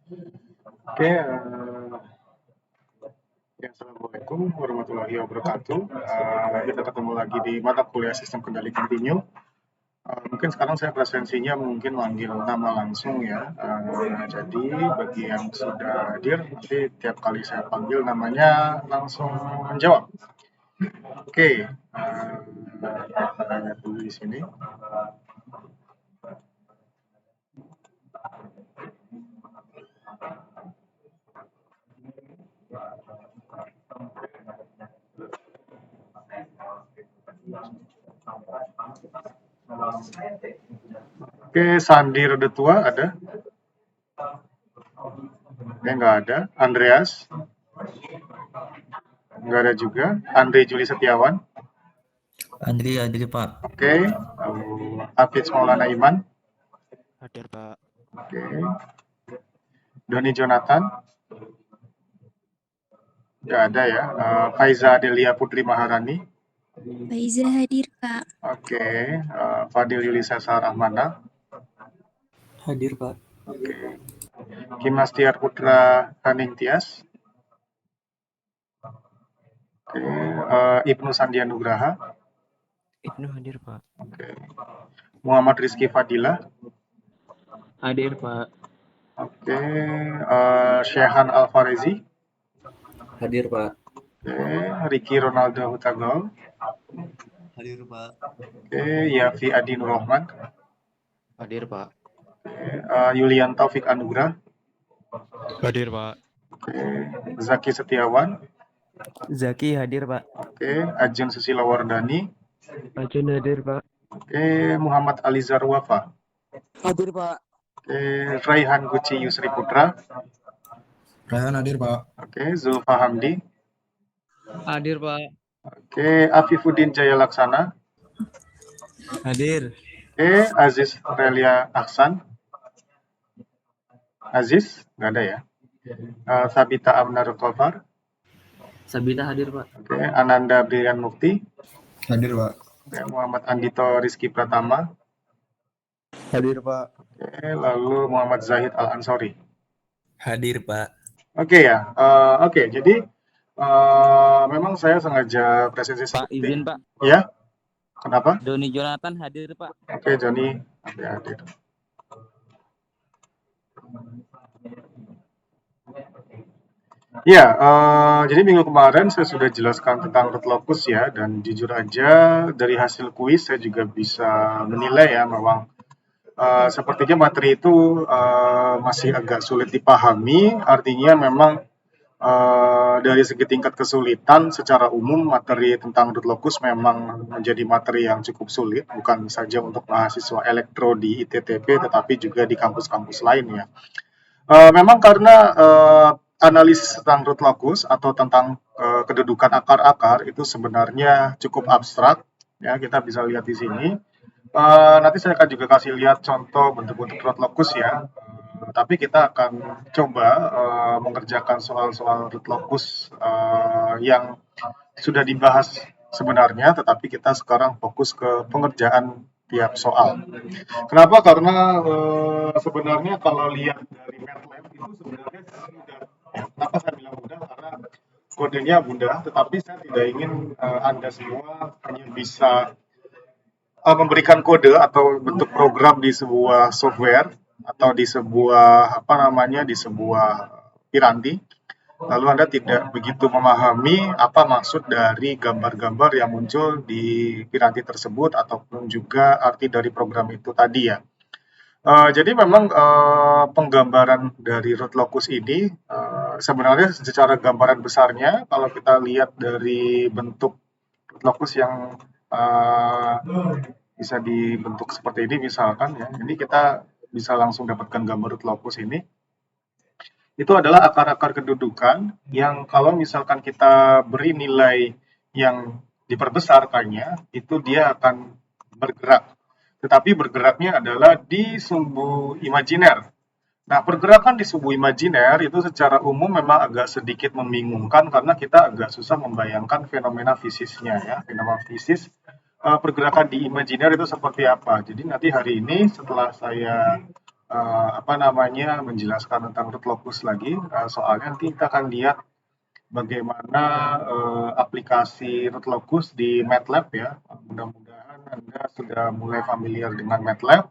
Oke, ya, Assalamualaikum warahmatullahi wabarakatuh. Kita ketemu lagi di mata kuliah sistem kendali kontinu. Mungkin sekarang saya presensinya mungkin manggil nama langsung ya. Jadi bagi yang sudah hadir, nanti tiap kali saya panggil namanya langsung menjawab. Oke, kita lihat dulu di sini. Oke, Sandi Redetua ada? Oke, nggak ada. Andreas? Nggak ada juga. Andre Juli Setiawan? Andri Pak. Oke. Hafiz Maulana Iman? Hadir, Pak. Oke. Doni Jonathan? Nggak ada ya. Faiza Adelia Putri Maharani? Faiza hadir, Kak. Oke. Fadil Yulisa Sarahmana? Hadir Pak. Oke. Kimastiar Putra Haning Tias? Oke. Ibnu Sandianugraha? Ibnu hadir, Pak. Oke. Muhammad Rizky Fadila? Hadir, Pak. Oke. Syehan Alfarezi? Hadir Pak. Oke. Ricky Ronaldo Hutagol? Hadir Pak. Oke. Yafi Adi Nur Rahman? Hadir, Pak. Yulian Taufik Anugrah? Hadir, Pak. Oke. Zaki Setiawan? Zaki hadir, Pak. Oke. Ajun Susilo Wardani? Ajun hadir, Pak. Oke. Muhammad Alizar Wafa? Hadir, Pak. Oke. Raihan Guci Yusri Putra? Rayhan hadir Pak. Oke. Zulfa Hamdi? Hadir, Pak. Oke. Afifuddin Jaya Laksana? Hadir. Oke. Aziz Relia Aksan? Aziz? Nggak ada ya. Sabita Amnar Kofar? Sabita hadir, Pak. Oke. Ananda Brilian Mukti? Hadir Pak. Oke. Muhammad Andito Rizky Pratama? Hadir Pak. Oke. Lalu Muhammad Zahid Al Ansori? Hadir Pak. Oke ya. Oke. Jadi memang saya sengaja presensi Pak, izin, Pak. Ya. Kenapa? Doni Jonathan hadir, Pak. Oke, Joni hadir. Ya, jadi minggu kemarin saya sudah jelaskan tentang root locus ya, dan jujur aja dari hasil kuis saya juga bisa menilai ya memang sepertinya materi itu masih agak sulit dipahami. Artinya memang dari segi tingkat kesulitan secara umum materi tentang root locus memang menjadi materi yang cukup sulit, bukan saja untuk mahasiswa elektro di ITTP tetapi juga di kampus-kampus lainnya. Memang karena analisis tentang root locus atau tentang kedudukan akar-akar itu sebenarnya cukup abstrak ya, kita bisa lihat di sini. Nanti saya akan juga kasih lihat contoh bentuk-bentuk root locus ya. Tapi kita akan coba mengerjakan soal-soal root locus yang sudah dibahas sebenarnya, tetapi kita sekarang fokus ke pengerjaan tiap soal. Kenapa? Karena sebenarnya kalau lihat dari MATLAB itu sebenarnya mudah. Kenapa saya bilang mudah? Karena kodenya mudah, tetapi saya tidak ingin Anda semua hanya bisa memberikan kode atau bentuk program di sebuah software atau di sebuah di sebuah piranti, lalu Anda tidak begitu memahami apa maksud dari gambar-gambar yang muncul di piranti tersebut ataupun juga arti dari program itu tadi ya. Jadi memang penggambaran dari root locus ini sebenarnya secara gambaran besarnya kalau kita lihat dari bentuk root locus yang bisa dibentuk seperti ini misalkan ya. Ini kita bisa langsung dapatkan gambar root locus ini. Itu adalah akar-akar kedudukan yang kalau misalkan kita beri nilai yang diperbesarkannya, itu dia akan bergerak. Tetapi bergeraknya adalah di sumbu imajiner. Nah, pergerakan di sumbu imajiner itu secara umum memang agak sedikit membingungkan karena kita agak susah membayangkan fenomena fisisnya ya. Fenomena fisis pergerakan di imajiner itu seperti apa. Jadi nanti hari ini setelah saya menjelaskan tentang root locus lagi, soalnya nanti kita akan lihat bagaimana aplikasi root locus di MATLAB ya. Mudah-mudahan Anda sudah mulai familiar dengan MATLAB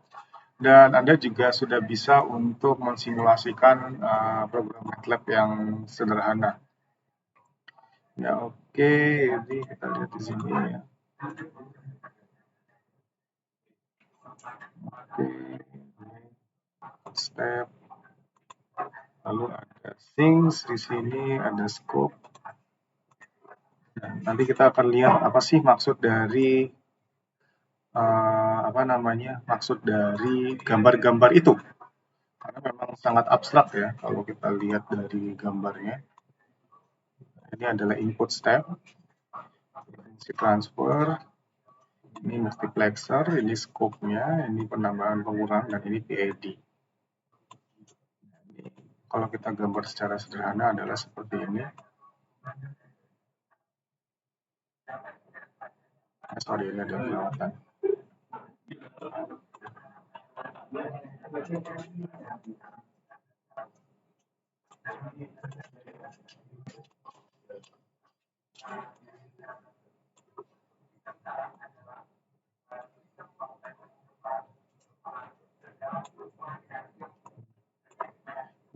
dan Anda juga sudah bisa untuk mensimulasikan program MATLAB yang sederhana. Ya, oke, ini kita lihat di sini ya. Oke, step. Lalu ada things di sini, ada scope. Dan nanti kita akan lihat apa sih maksud dari maksud dari gambar-gambar itu. Karena memang sangat abstrak ya kalau kita lihat dari gambarnya. Ini adalah input step, fungsi transfer, ini multiplexer, ini scope-nya, ini penambahan pengurang, dan ini PID. Kalau kita gambar secara sederhana adalah seperti ini. Sorry, ini ada kelewatan.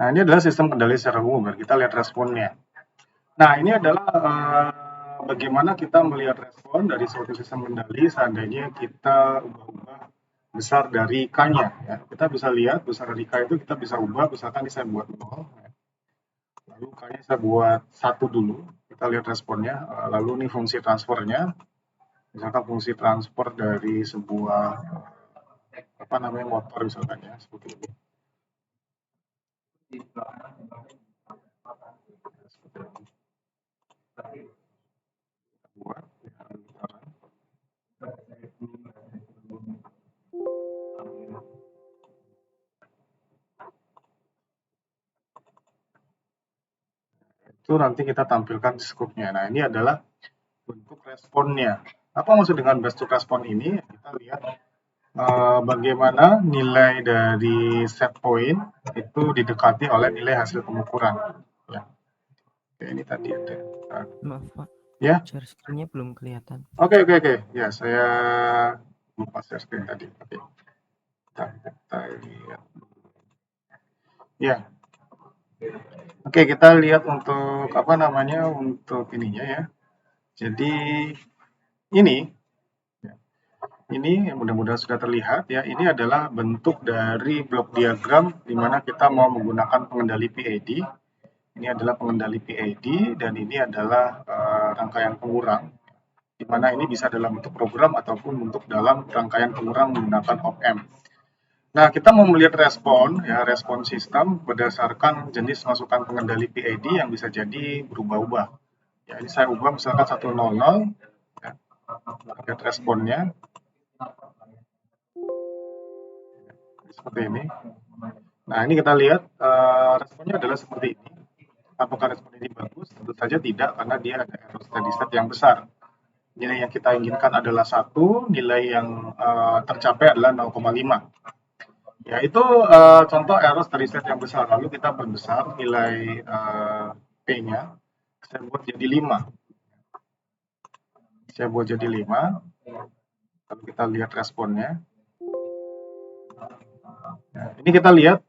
Nah, ini adalah sistem kendali secara umum. Kita lihat responnya. Nah, ini adalah bagaimana kita melihat respon dari suatu sistem kendali seandainya kita ubah-ubah besar dari K-nya. Ya. Kita bisa lihat besar dari K itu kita bisa ubah, misalkan saya buat 0. Lalu K-nya saya buat 1 dulu. Kita lihat responnya. Lalu ini fungsi transfernya. Misalkan fungsi transfer dari sebuah motor misalkan ya, seperti ini. Buat itu nanti kita tampilkan di scope-nya. Nah, ini adalah bentuk responnya. Apa maksud dengan bentuk respon ini? Kita lihat bagaimana nilai dari set point itu didekati oleh nilai hasil pengukuran. Ya. Oke, ini tadi ada. Maaf Pak, Ya. share screen-nya belum kelihatan. Oke. Ya, saya lupa share screen tadi. Oke. Kita lihat. Ya. Oke, kita lihat untuk untuk ininya ya. Jadi ini yang mudah-mudahan sudah terlihat ya. Ini adalah bentuk dari blok diagram di mana kita mau menggunakan pengendali PID. Ini adalah pengendali PID dan ini adalah rangkaian pengurang, di mana ini bisa dalam bentuk program ataupun bentuk dalam rangkaian pengurang menggunakan op-amp. Nah, kita mau melihat respon sistem berdasarkan jenis masukan pengendali PID yang bisa jadi berubah-ubah. Ya, ini saya ubah misalkan 100 ya. Lihat responnya. Seperti ini. Nah, ini kita lihat responnya adalah seperti ini. Apakah respon ini bagus? Tentu saja tidak, karena dia ada error steady state yang besar. Nilai yang kita inginkan adalah 1, nilai yang tercapai adalah 0,5. Ya, itu contoh error steady state yang besar. Lalu kita perbesar nilai P-nya. Saya buat jadi 5. Lalu kita lihat responnya. Nah, ini kita lihat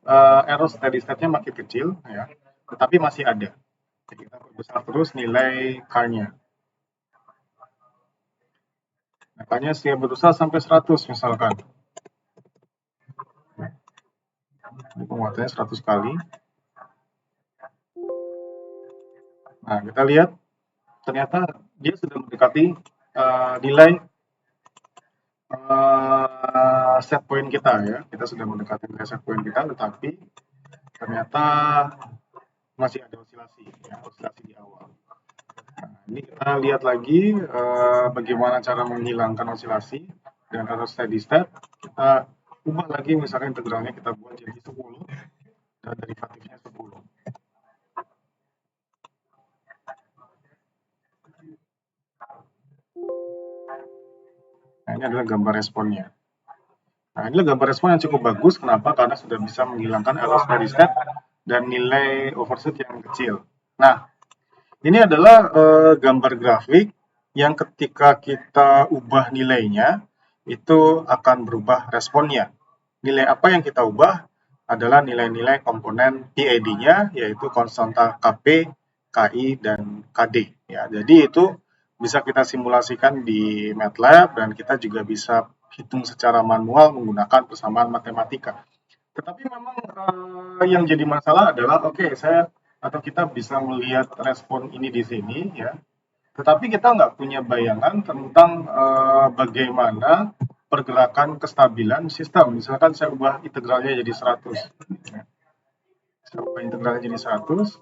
error steady state-nya makin kecil, ya, tetapi masih ada. Jadi kita perbesar terus nilai K-nya. Nah, K-nya saya berusaha sampai 100 misalkan. Ini penguatannya 100 kali. Nah, kita lihat ternyata dia sudah mendekati nilai set point kita ya. Kita sudah mendekati nilai set point kita, tetapi ternyata masih ada osilasi di awal. Nah, ini kita lihat lagi bagaimana cara menghilangkan osilasi dengan error steady state. Kita ubah lagi, misalkan integralnya kita buat jadi 10 dan derivatifnya 10. Nah, ini adalah gambar responnya. Nah, ini gambar respon yang cukup bagus. Kenapa? Karena sudah bisa menghilangkan error steady state dan nilai overshoot yang kecil. Nah, ini adalah gambar grafik yang ketika kita ubah nilainya, itu akan berubah responnya. Nilai apa yang kita ubah adalah nilai-nilai komponen PID-nya, yaitu konstanta KP, KI, dan KD. Ya, jadi itu bisa kita simulasikan di MATLAB dan kita juga bisa hitung secara manual menggunakan persamaan matematika. Tetapi memang yang jadi masalah adalah, oke, saya atau kita bisa melihat respon ini di sini, ya. Tetapi kita nggak punya bayangan tentang bagaimana pergerakan kestabilan sistem. Misalkan saya ubah integralnya jadi 100. Ya. Saya ubah integralnya jadi 100.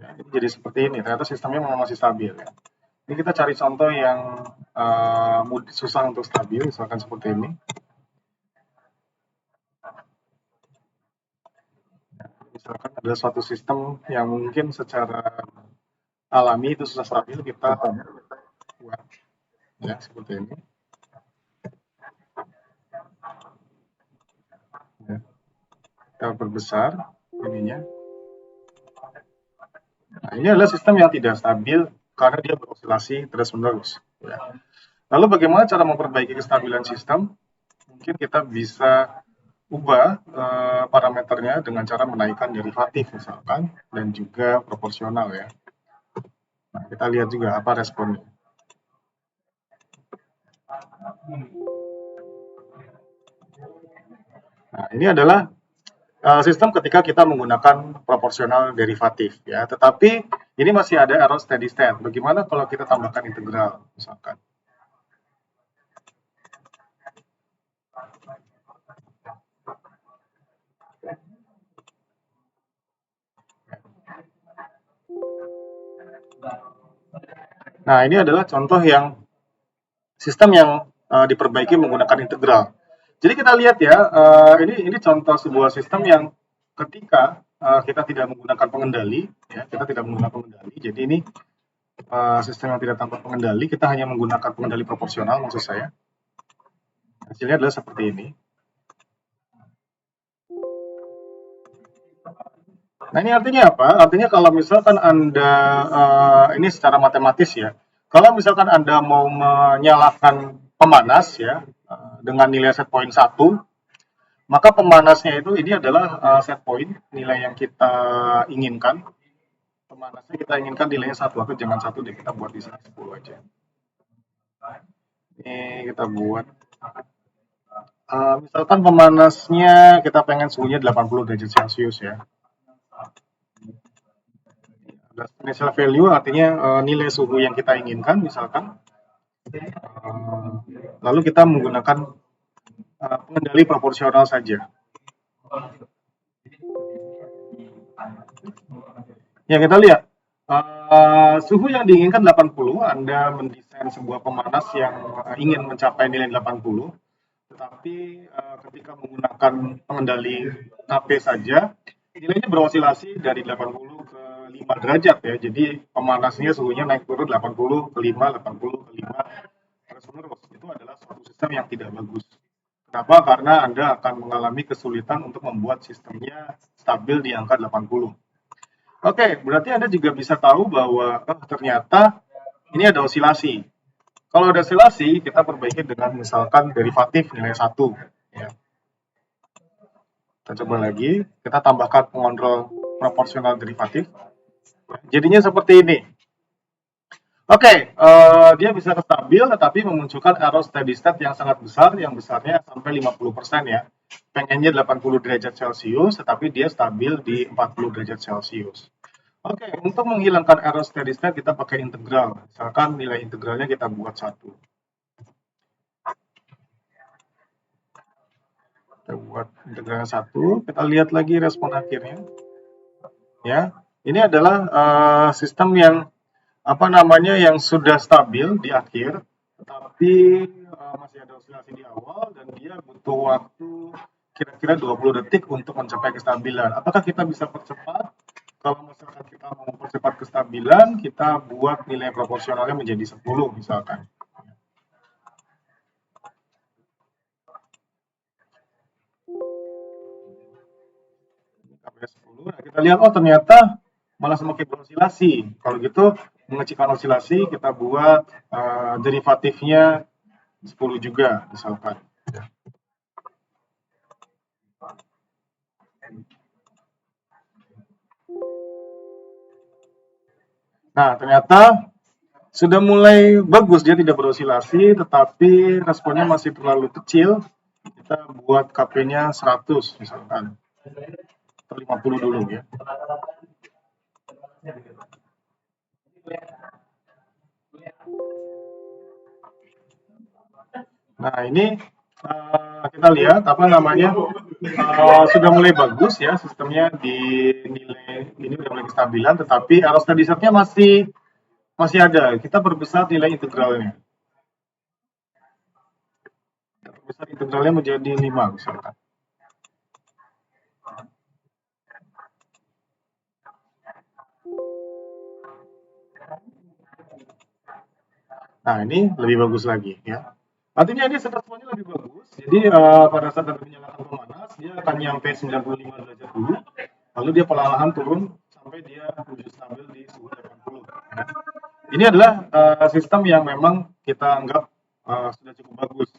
Ya, ini jadi seperti ini. Ternyata sistemnya memang masih stabil. Ya. Ini kita cari contoh yang susah untuk stabil, misalkan seperti ini. Misalkan ada suatu sistem yang mungkin secara alami itu susah stabil, kita buat ya seperti ini. Ya. Kita perbesar ininya. Nah, ini adalah sistem yang tidak stabil karena dia berosilasi terus-menerus. Ya. Lalu bagaimana cara memperbaiki kestabilan sistem? Mungkin kita bisa ubah parameternya dengan cara menaikkan derivatif misalkan dan juga proporsional ya. Nah, kita lihat juga apa responnya. Nah, ini adalah sistem ketika kita menggunakan proporsional derivatif ya. Tetapi ini masih ada error steady state. Bagaimana kalau kita tambahkan integral misalkan? Nah, ini adalah contoh yang sistem yang diperbaiki menggunakan integral. Jadi kita lihat ya, ini contoh sebuah sistem yang ketika kita tidak menggunakan pengendali, ya, kita tidak menggunakan pengendali. Jadi ini sistem yang tidak tanpa pengendali, kita hanya menggunakan pengendali proporsional maksud saya. Hasilnya adalah seperti ini. Nah, ini artinya apa? Artinya kalau misalkan Anda, ini secara matematis ya, kalau misalkan Anda mau menyalakan pemanas ya, dengan nilai set point 1, maka pemanasnya itu ini adalah set point, nilai yang kita inginkan. Pemanasnya kita inginkan nilainya 1, atau jangan 1 deh, kita buat di sini 10 aja. Ini kita buat, misalkan pemanasnya kita pengen suhunya 80 derajat Celcius ya. Initial value artinya nilai suhu yang kita inginkan misalkan. Lalu kita menggunakan pengendali proporsional saja. Ya, kita lihat suhu yang diinginkan 80, Anda mendesain sebuah pemanas yang ingin mencapai nilai 80, tetapi ketika menggunakan pengendali KP saja, nilainya berosilasi dari 80 ke 5 derajat ya. Jadi pemanasnya suhunya naik turun 80 ke 5, 80 ke 5 terus-menerus. Itu adalah suatu sistem yang tidak bagus. Kenapa? Karena Anda akan mengalami kesulitan untuk membuat sistemnya stabil di angka 80. Oke, berarti Anda juga bisa tahu bahwa ternyata ini ada osilasi. Kalau ada osilasi, kita perbaiki dengan misalkan derivatif nilai 1. Ya. Kita coba lagi, kita tambahkan pengontrol proporsional derivatif. Jadinya seperti ini. Oke, dia bisa stabil tetapi memunculkan error steady state yang sangat besar, yang besarnya sampai 50% ya. Pengennya 80 derajat Celcius, tetapi dia stabil di 40 derajat Celcius. Oke, untuk menghilangkan error steady state kita pakai integral. Misalkan nilai integralnya kita buat 1. Kita buat integralnya 1, kita lihat lagi respon akhirnya. Ya, ini adalah sistem yang yang sudah stabil di akhir, tetapi masih ada osilasi di awal dan dia butuh waktu kira-kira 20 detik untuk mencapai kestabilan. Apakah kita bisa percepat? Kalau misalkan kita mau mempercepat kestabilan, kita buat nilai proporsionalnya menjadi 10 misalkan. Nah, kita lihat, oh ternyata malah semakin berosilasi. Kalau gitu, mengecilkan osilasi, kita buat derivatifnya 10 juga, misalkan. Nah, ternyata sudah mulai bagus, dia tidak berosilasi, tetapi responnya masih terlalu kecil. Kita buat KP-nya 100 misalkan, atau 50 dulu ya. Nah, ini kita lihat apa namanya, sudah mulai bagus ya sistemnya di nilai ini udah mulai kestabilan, tetapi error steady state-nya masih ada. Kita perbesar nilai integralnya. Kita perbesar integralnya menjadi 5 misalkan. Nah, ini lebih bagus lagi ya. Artinya ini semuanya lebih bagus. Jadi pada saat Anda menyalakan pemanas, dia akan nyampe 95 derajat dulu, lalu dia perlahan turun sampai dia menuju stabil di suhu 80. Ya. Ini adalah sistem yang memang kita anggap sudah cukup bagus.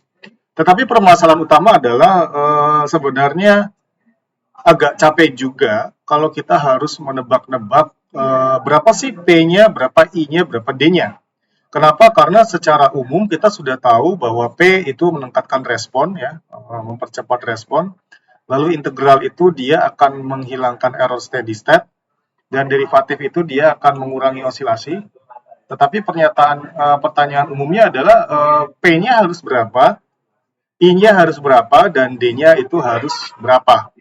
Tetapi permasalahan utama adalah sebenarnya agak capek juga kalau kita harus menebak-nebak berapa sih P-nya, berapa I-nya, berapa D-nya. Kenapa? Karena secara umum kita sudah tahu bahwa P itu meningkatkan respon ya, mempercepat respon. Lalu integral itu dia akan menghilangkan error steady state dan derivatif itu dia akan mengurangi osilasi. Tetapi pertanyaan umumnya adalah P-nya harus berapa, I-nya harus berapa, dan D-nya itu harus berapa.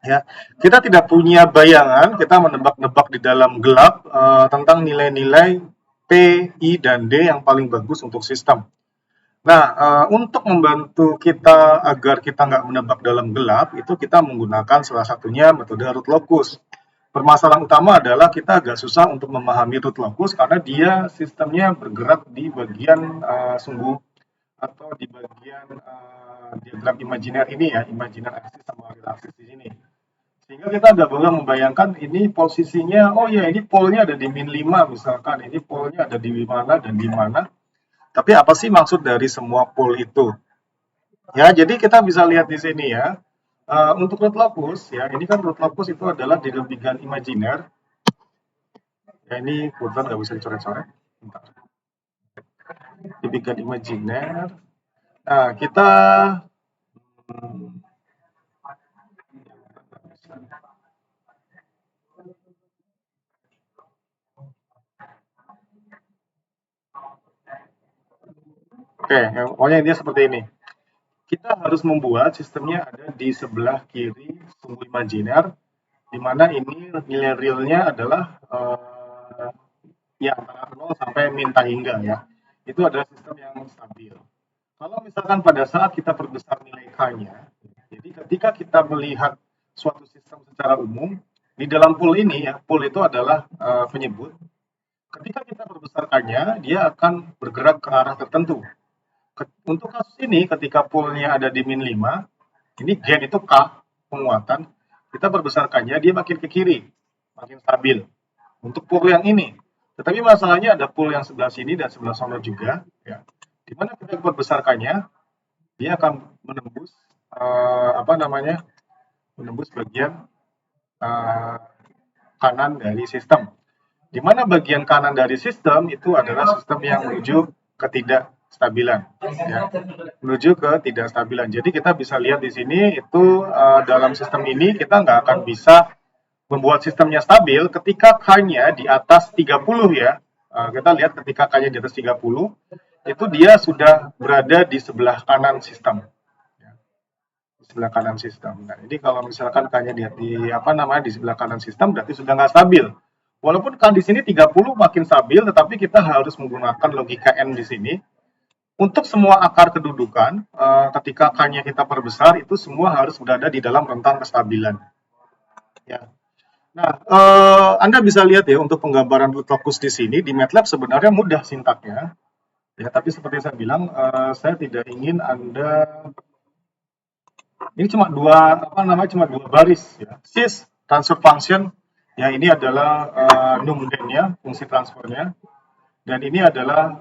Ya, kita tidak punya bayangan, kita menebak-nebak di dalam gelap tentang nilai-nilai P, I, dan D yang paling bagus untuk sistem. Nah, untuk membantu kita agar kita nggak menebak dalam gelap, itu kita menggunakan salah satunya metode root locus. Permasalahan utama adalah kita agak susah untuk memahami root locus karena dia sistemnya bergerak di bagian sumbu atau di bagian diagram imajiner ini ya, imajiner aksis sama real aksis di sini. Sehingga kita nggak boleh membayangkan ini posisinya, oh ya ini polnya ada di min 5 misalkan, ini polnya ada di mana dan di mana. Tapi apa sih maksud dari semua pol itu? Ya, jadi kita bisa lihat di sini ya. Untuk root locus, ya ini kan root locus itu adalah di bagian imajiner. Ya ini kebetulan nggak bisa dicoret-coret. Di bagian imajiner. Nah, kita Oke, pokoknya dia seperti ini. Kita harus membuat sistemnya ada di sebelah kiri sumbu imajiner, di mana ini nilai realnya adalah ya antara 0 sampai minta hingga ya. Itu adalah sistem yang stabil. Kalau misalkan pada saat kita perbesar nilai K-nya, jadi ketika kita melihat suatu sistem secara umum, di dalam pool ini ya, pool itu adalah penyebut. Ketika kita perbesar K-nya, dia akan bergerak ke arah tertentu. Untuk kasus ini, ketika poolnya ada di min 5, ini gen itu K, penguatan, kita perbesarkannya, dia makin ke kiri, makin stabil. Untuk pool yang ini. Tetapi masalahnya ada pool yang sebelah sini dan sebelah sana juga. Ya. Di mana kita perbesarkannya, dia akan menembus, menembus bagian kanan dari sistem. Di mana bagian kanan dari sistem itu adalah sistem yang menuju ketidakstabilan, ya, menuju ke tidak stabilan. Jadi kita bisa lihat di sini itu dalam sistem ini kita nggak akan bisa membuat sistemnya stabil ketika K-nya di atas 30 ya. Kita lihat ketika K-nya di atas 30 itu dia sudah berada di sebelah kanan sistem. Ya. Di sebelah kanan sistem. Nah, jadi kalau misalkan K-nya di sebelah kanan sistem berarti sudah nggak stabil. Walaupun K di sini 30 makin stabil, tetapi kita harus menggunakan logika N di sini. Untuk semua akar kedudukan, ketika K-nya kita perbesar, itu semua harus berada di dalam rentang kestabilan. Ya. Nah, Anda bisa lihat ya, untuk penggambaran root locus di sini, di MATLAB sebenarnya mudah sintaknya. Ya, tapi seperti saya bilang, saya tidak ingin Anda... Ini cuma dua baris ya. Sys transfer function, ya ini adalah numden-nya, fungsi transfernya, dan ini adalah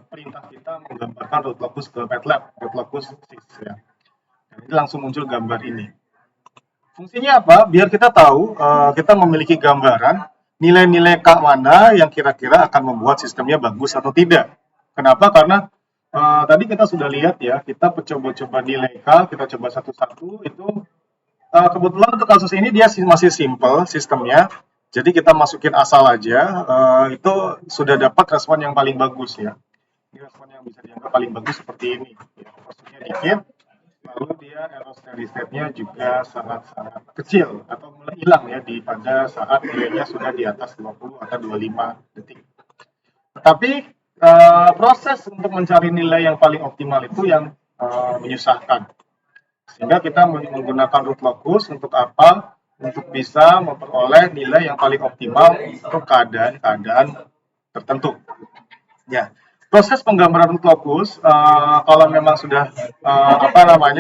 perintah kita menggambarkan root locus ke MATLAB, root locus 6 ya. Dan ini langsung muncul gambar ini. Fungsinya apa? Biar kita tahu kita memiliki gambaran nilai-nilai K mana yang kira-kira akan membuat sistemnya bagus atau tidak. Kenapa? Karena tadi kita sudah lihat ya, kita coba-coba nilai K, kita coba satu-satu, itu kebetulan untuk kasus ini dia masih simple sistemnya. Jadi kita masukin asal aja, itu sudah dapat respon yang paling bagus ya. Ini respon yang bisa dianggap paling bagus seperti ini. Ya, maksudnya dikit, lalu dia error steady state-nya juga sangat-sangat kecil atau mulai hilang ya pada saat nilainya sudah di atas 20 atau 25 detik. Tetapi proses untuk mencari nilai yang paling optimal itu yang menyusahkan. Sehingga kita menggunakan root locus untuk apa? Untuk bisa memperoleh nilai yang paling optimal untuk keadaan-keadaan tertentu. Ya, proses penggambaran root locus kalau memang sudah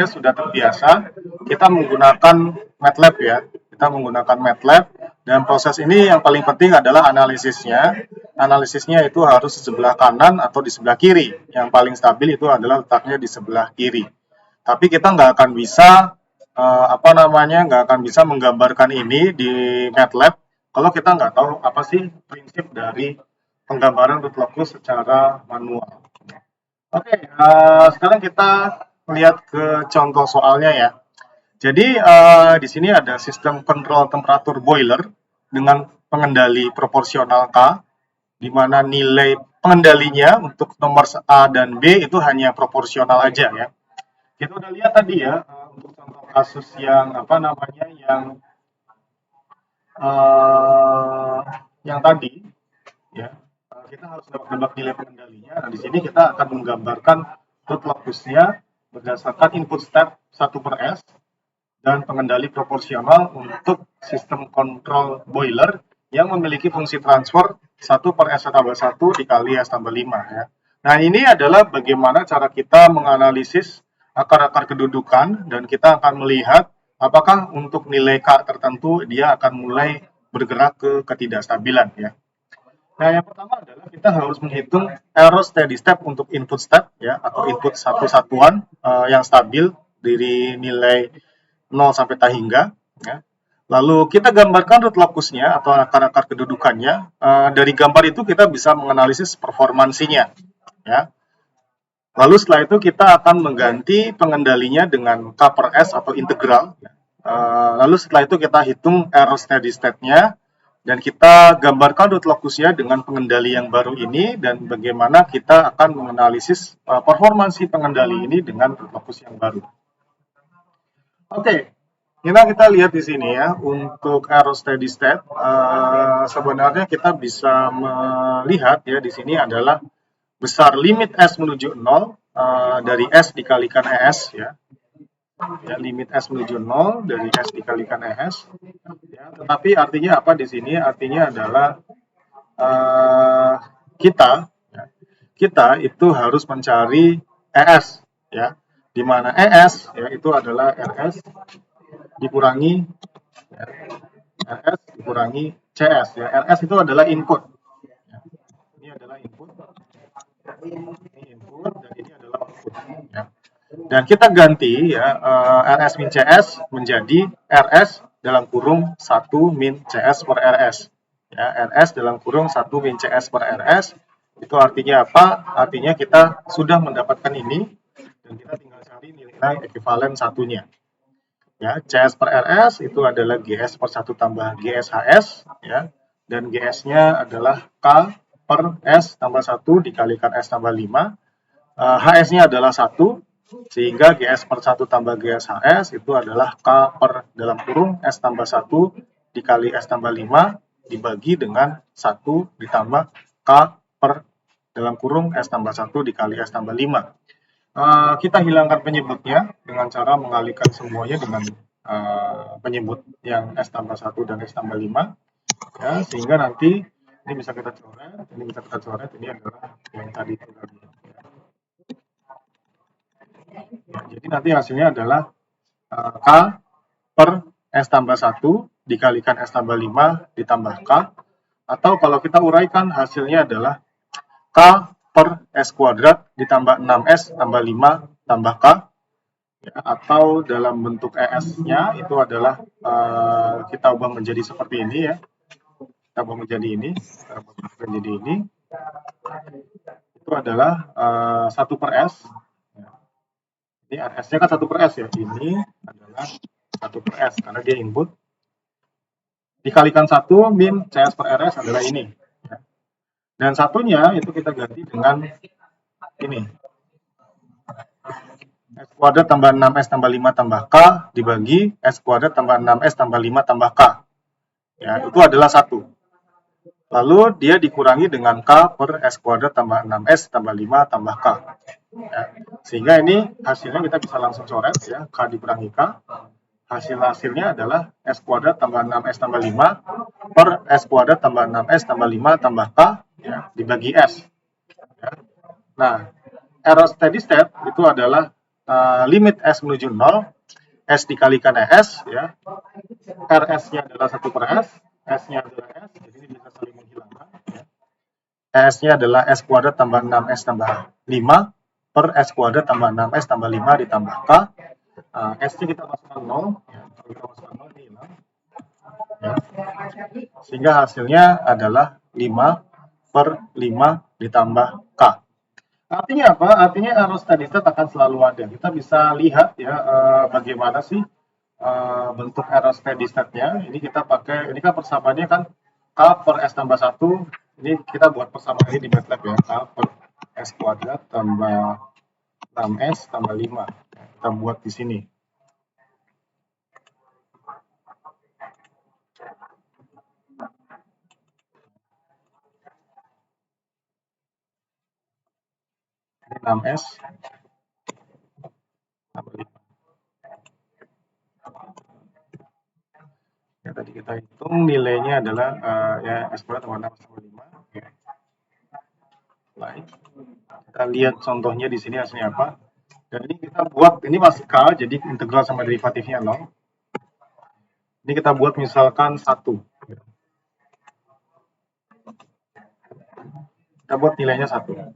sudah terbiasa, kita menggunakan MATLAB ya. Kita menggunakan MATLAB dan proses ini yang paling penting adalah analisisnya. Analisisnya itu harus di sebelah kanan atau di sebelah kiri. Yang paling stabil itu adalah letaknya di sebelah kiri. Tapi kita nggak akan bisa nggak akan bisa menggambarkan ini di MATLAB kalau kita nggak tahu apa sih prinsip dari penggambaran root locus secara manual. Oke, sekarang kita lihat ke contoh soalnya ya. Jadi di sini ada sistem kontrol temperatur boiler dengan pengendali proporsional K, di mana nilai pengendalinya untuk nomor A dan B itu hanya proporsional aja ya. Kita udah lihat tadi ya untuk contoh kasus yang yang tadi ya, kita harus dapat nilai pengendalinya. Nah, di sini kita akan menggambarkan root locusnya berdasarkan input step 1/S dan pengendali proporsional untuk sistem kontrol boiler yang memiliki fungsi transfer 1/S tambah 1 dikali S tambah 5 ya. Nah, ini adalah bagaimana cara kita menganalisis akar-akar kedudukan dan kita akan melihat apakah untuk nilai K tertentu dia akan mulai bergerak ke ketidakstabilan ya. Nah, yang pertama adalah kita harus menghitung error steady state untuk input step ya atau input satu satuan yang stabil dari nilai 0 sampai hingga ya. Lalu kita gambarkan root locusnya atau akar-akar kedudukannya. Dari gambar itu kita bisa menganalisis performansinya ya. Lalu setelah itu kita akan mengganti pengendalinya dengan K/S atau integral. Lalu setelah itu kita hitung error steady state-nya dan kita gambarkan root locusnya dengan pengendali yang baru ini dan bagaimana kita akan menganalisis performansi pengendali ini dengan root locus yang baru. Oke, kita lihat di sini ya untuk error steady state. Sebenarnya kita bisa melihat ya di sini adalah besar limit S menuju 0 dari S dikalikan ES ya. Ya, limit S menuju 0 dari S dikalikan ES. Ya, tetapi artinya apa di sini? Artinya adalah kita itu harus mencari ES ya. Di mana ES ya itu adalah RS dikurangi ya, RS dikurangi CS ya. RS itu adalah input. Ya. Ini adalah input. Ini input dan ini adalah output ya. Dan kita ganti ya RS min CS menjadi RS dalam kurung 1 min CS per RS ya. RS dalam kurung 1 min CS per RS itu artinya apa? Artinya kita sudah mendapatkan ini dan kita tinggal cari nilai ekivalen satunya ya. CS per RS itu adalah GS per 1 tambah GS HS ya. Dan GS-nya adalah K per S tambah 1 dikalikan S tambah 5. HS-nya adalah 1, sehingga GS per 1 tambah GS HS itu adalah K per dalam kurung S tambah 1 dikali S tambah 5 dibagi dengan 1 ditambah K per dalam kurung S tambah 1 dikali S tambah 5. Kita hilangkan penyebutnya dengan cara mengalihkan semuanya dengan penyebut yang S tambah 1 dan S tambah 5 ya, sehingga nanti ini bisa kita coret, ini adalah yang tadi itu tadi. Ya, jadi nanti hasilnya adalah K per S tambah 1 dikalikan S tambah 5 ditambah K, atau kalau kita uraikan hasilnya adalah K per S kuadrat ditambah 6S tambah 5 tambah K, ya, atau dalam bentuk ES-nya itu adalah kita ubah menjadi seperti ini ya. Kita ubah menjadi ini, itu adalah 1 per S. Ini S-nya kan 1 per S ya. Ini adalah 1 per S karena dia input. Dikalikan 1 min CS per RS adalah ini. Dan satunya itu kita ganti dengan ini. S kuadrat tambah 6S tambah 5 tambah K dibagi S kuadrat tambah 6S tambah 5 tambah K. Ya, itu adalah 1. Lalu dia dikurangi dengan K per S kuadrat tambah 6S tambah 5 tambah K. Ya, sehingga ini hasilnya kita bisa langsung coret ya, K dikurangi K. Hasilnya adalah S kuadrat tambah 6S tambah 5 per S kuadrat tambah 6S tambah 5 tambah K ya, dibagi S. Ya. Nah, error steady state itu adalah limit S menuju 0, S dikalikan ES, ya. RS-nya adalah 1 per S, S-nya adalah S, jadi ini bisa saling menghilangkan. Ya. ES-nya adalah S kuadrat tambah 6S tambah 5 per S kuadrat tambah 6S tambah 5 ditambah K. S-nya kita masukkan 0, ya. Kalau kita masukkan 0, ini hilang. Ya. Sehingga hasilnya adalah 5 per 5 ditambah K. Artinya apa? Artinya error steady state akan selalu ada. Kita bisa lihat ya bagaimana sih bentuk error steady state-nya. Ini kita pakai, ini kan persamaannya kan K per S tambah 1. Ini kita buat persamaan ini di MATLAB ya. K per S kuadrat tambah 6S tambah 5. Kita buat di sini. Ini 6S tambah 5. Ya, tadi kita hitung nilainya adalah ya S kuadrat tambah 6 tambah 5. Ya. Baik. Kita lihat contohnya di sini hasilnya apa. Dan ini kita buat, ini masih K, jadi integral sama derivatifnya 0. Ini kita buat misalkan 1. Kita buat nilainya 1.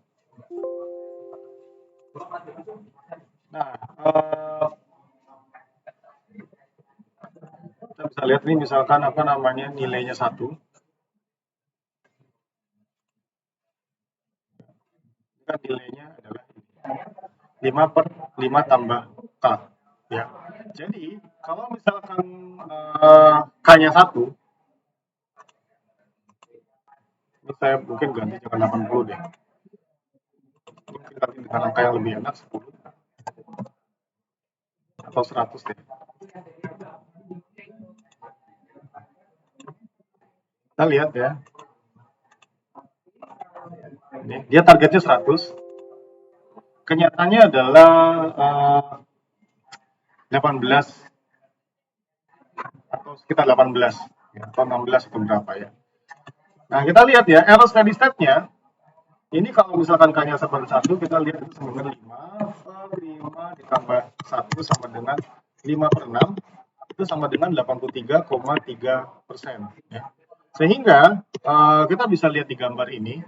Nah, kita bisa lihat ini misalkan apa namanya nilainya 1. Ini kan nilainya adalah 5 per 5 tambah K. Ya. Jadi, kalau misalkan K-nya 1, ini saya mungkin ganti jangan 80 deh. Mungkin ganti dengan angka yang lebih enak, 10. Atau 100 deh. Kita lihat ya. Ini, dia targetnya 100. Kenyataannya adalah 18 atau sekitar 18 ya, atau 16 atau berapa ya. Nah, kita lihat ya, error steady state-nya ini kalau misalkan K-nya seperti 1, kita lihat itu sama dengan 5 per 5 ditambah 1 sama dengan 5 per 6, itu sama dengan 83,3%. Ya. Sehingga kita bisa lihat di gambar ini,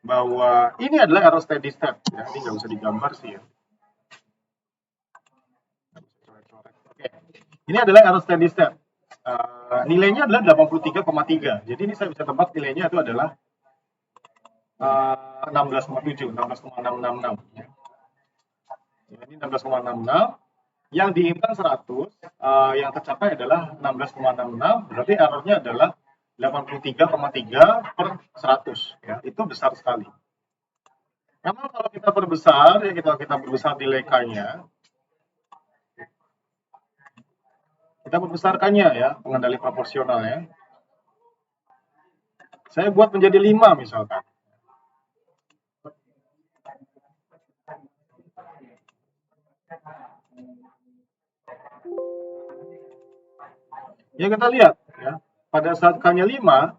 bahwa ini adalah error steady state. Ya. Ini nggak usah digambar sih ya. Oke. Ini adalah error steady state. Nilainya adalah 83,3. Jadi ini saya bisa tebak nilainya itu adalah 16,7, 16,666. Ya. Ini 16,66. Yang diinginkan 100, yang tercapai adalah 16,66. Berarti errornya adalah 83,3 per 100. Ya. Itu besar sekali. Namun kalau kita perbesar, ya kita perbesar nilai K-nya, kita membesarkannya ya, pengendali proporsional ya. Saya buat menjadi 5 misalkan. Ya kita lihat ya, pada saat K-nya 5,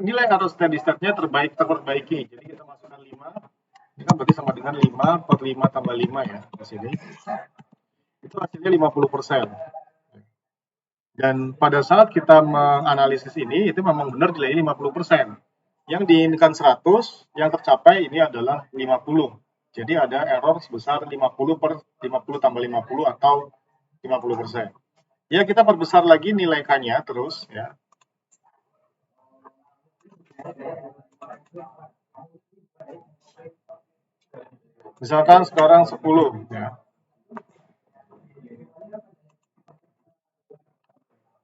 nilai error steady state-nya terperbaiki. Jadi kita masukkan 5 Ini kan berarti sama dengan 5 per 5 tambah 5 ya, di sini. Itu hasilnya 50%. Dan pada saat kita menganalisis ini, itu memang benar nilainya 50%. Yang diinginkan 100, yang tercapai ini adalah 50. Jadi ada error sebesar 50 per 50 tambah 50 atau 50%. Ya, kita perbesar lagi nilai K-nya terus ya. Misalkan sekarang 10 ya.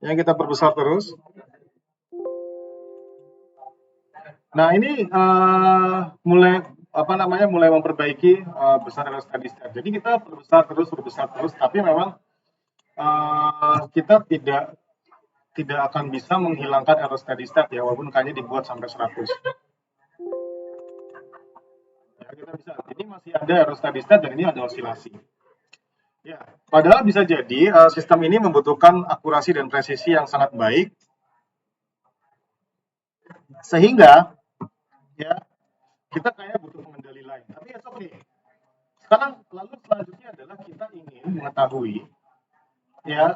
Yang kita perbesar terus. Nah, ini mulai memperbaiki besar error steady state. Jadi kita perbesar terus, tapi memang kita tidak akan bisa menghilangkan error steady state ya, walaupun K-nya dibuat sampai 100. Ya, kita bisa. Ini masih ada error steady state dan ini ada osilasi. Ya, padahal bisa jadi sistem ini membutuhkan akurasi dan presisi yang sangat baik, sehingga ya kita kayak butuh pengendali lain. Tapi ya oke. Sekarang selanjutnya adalah kita ingin mengetahui ya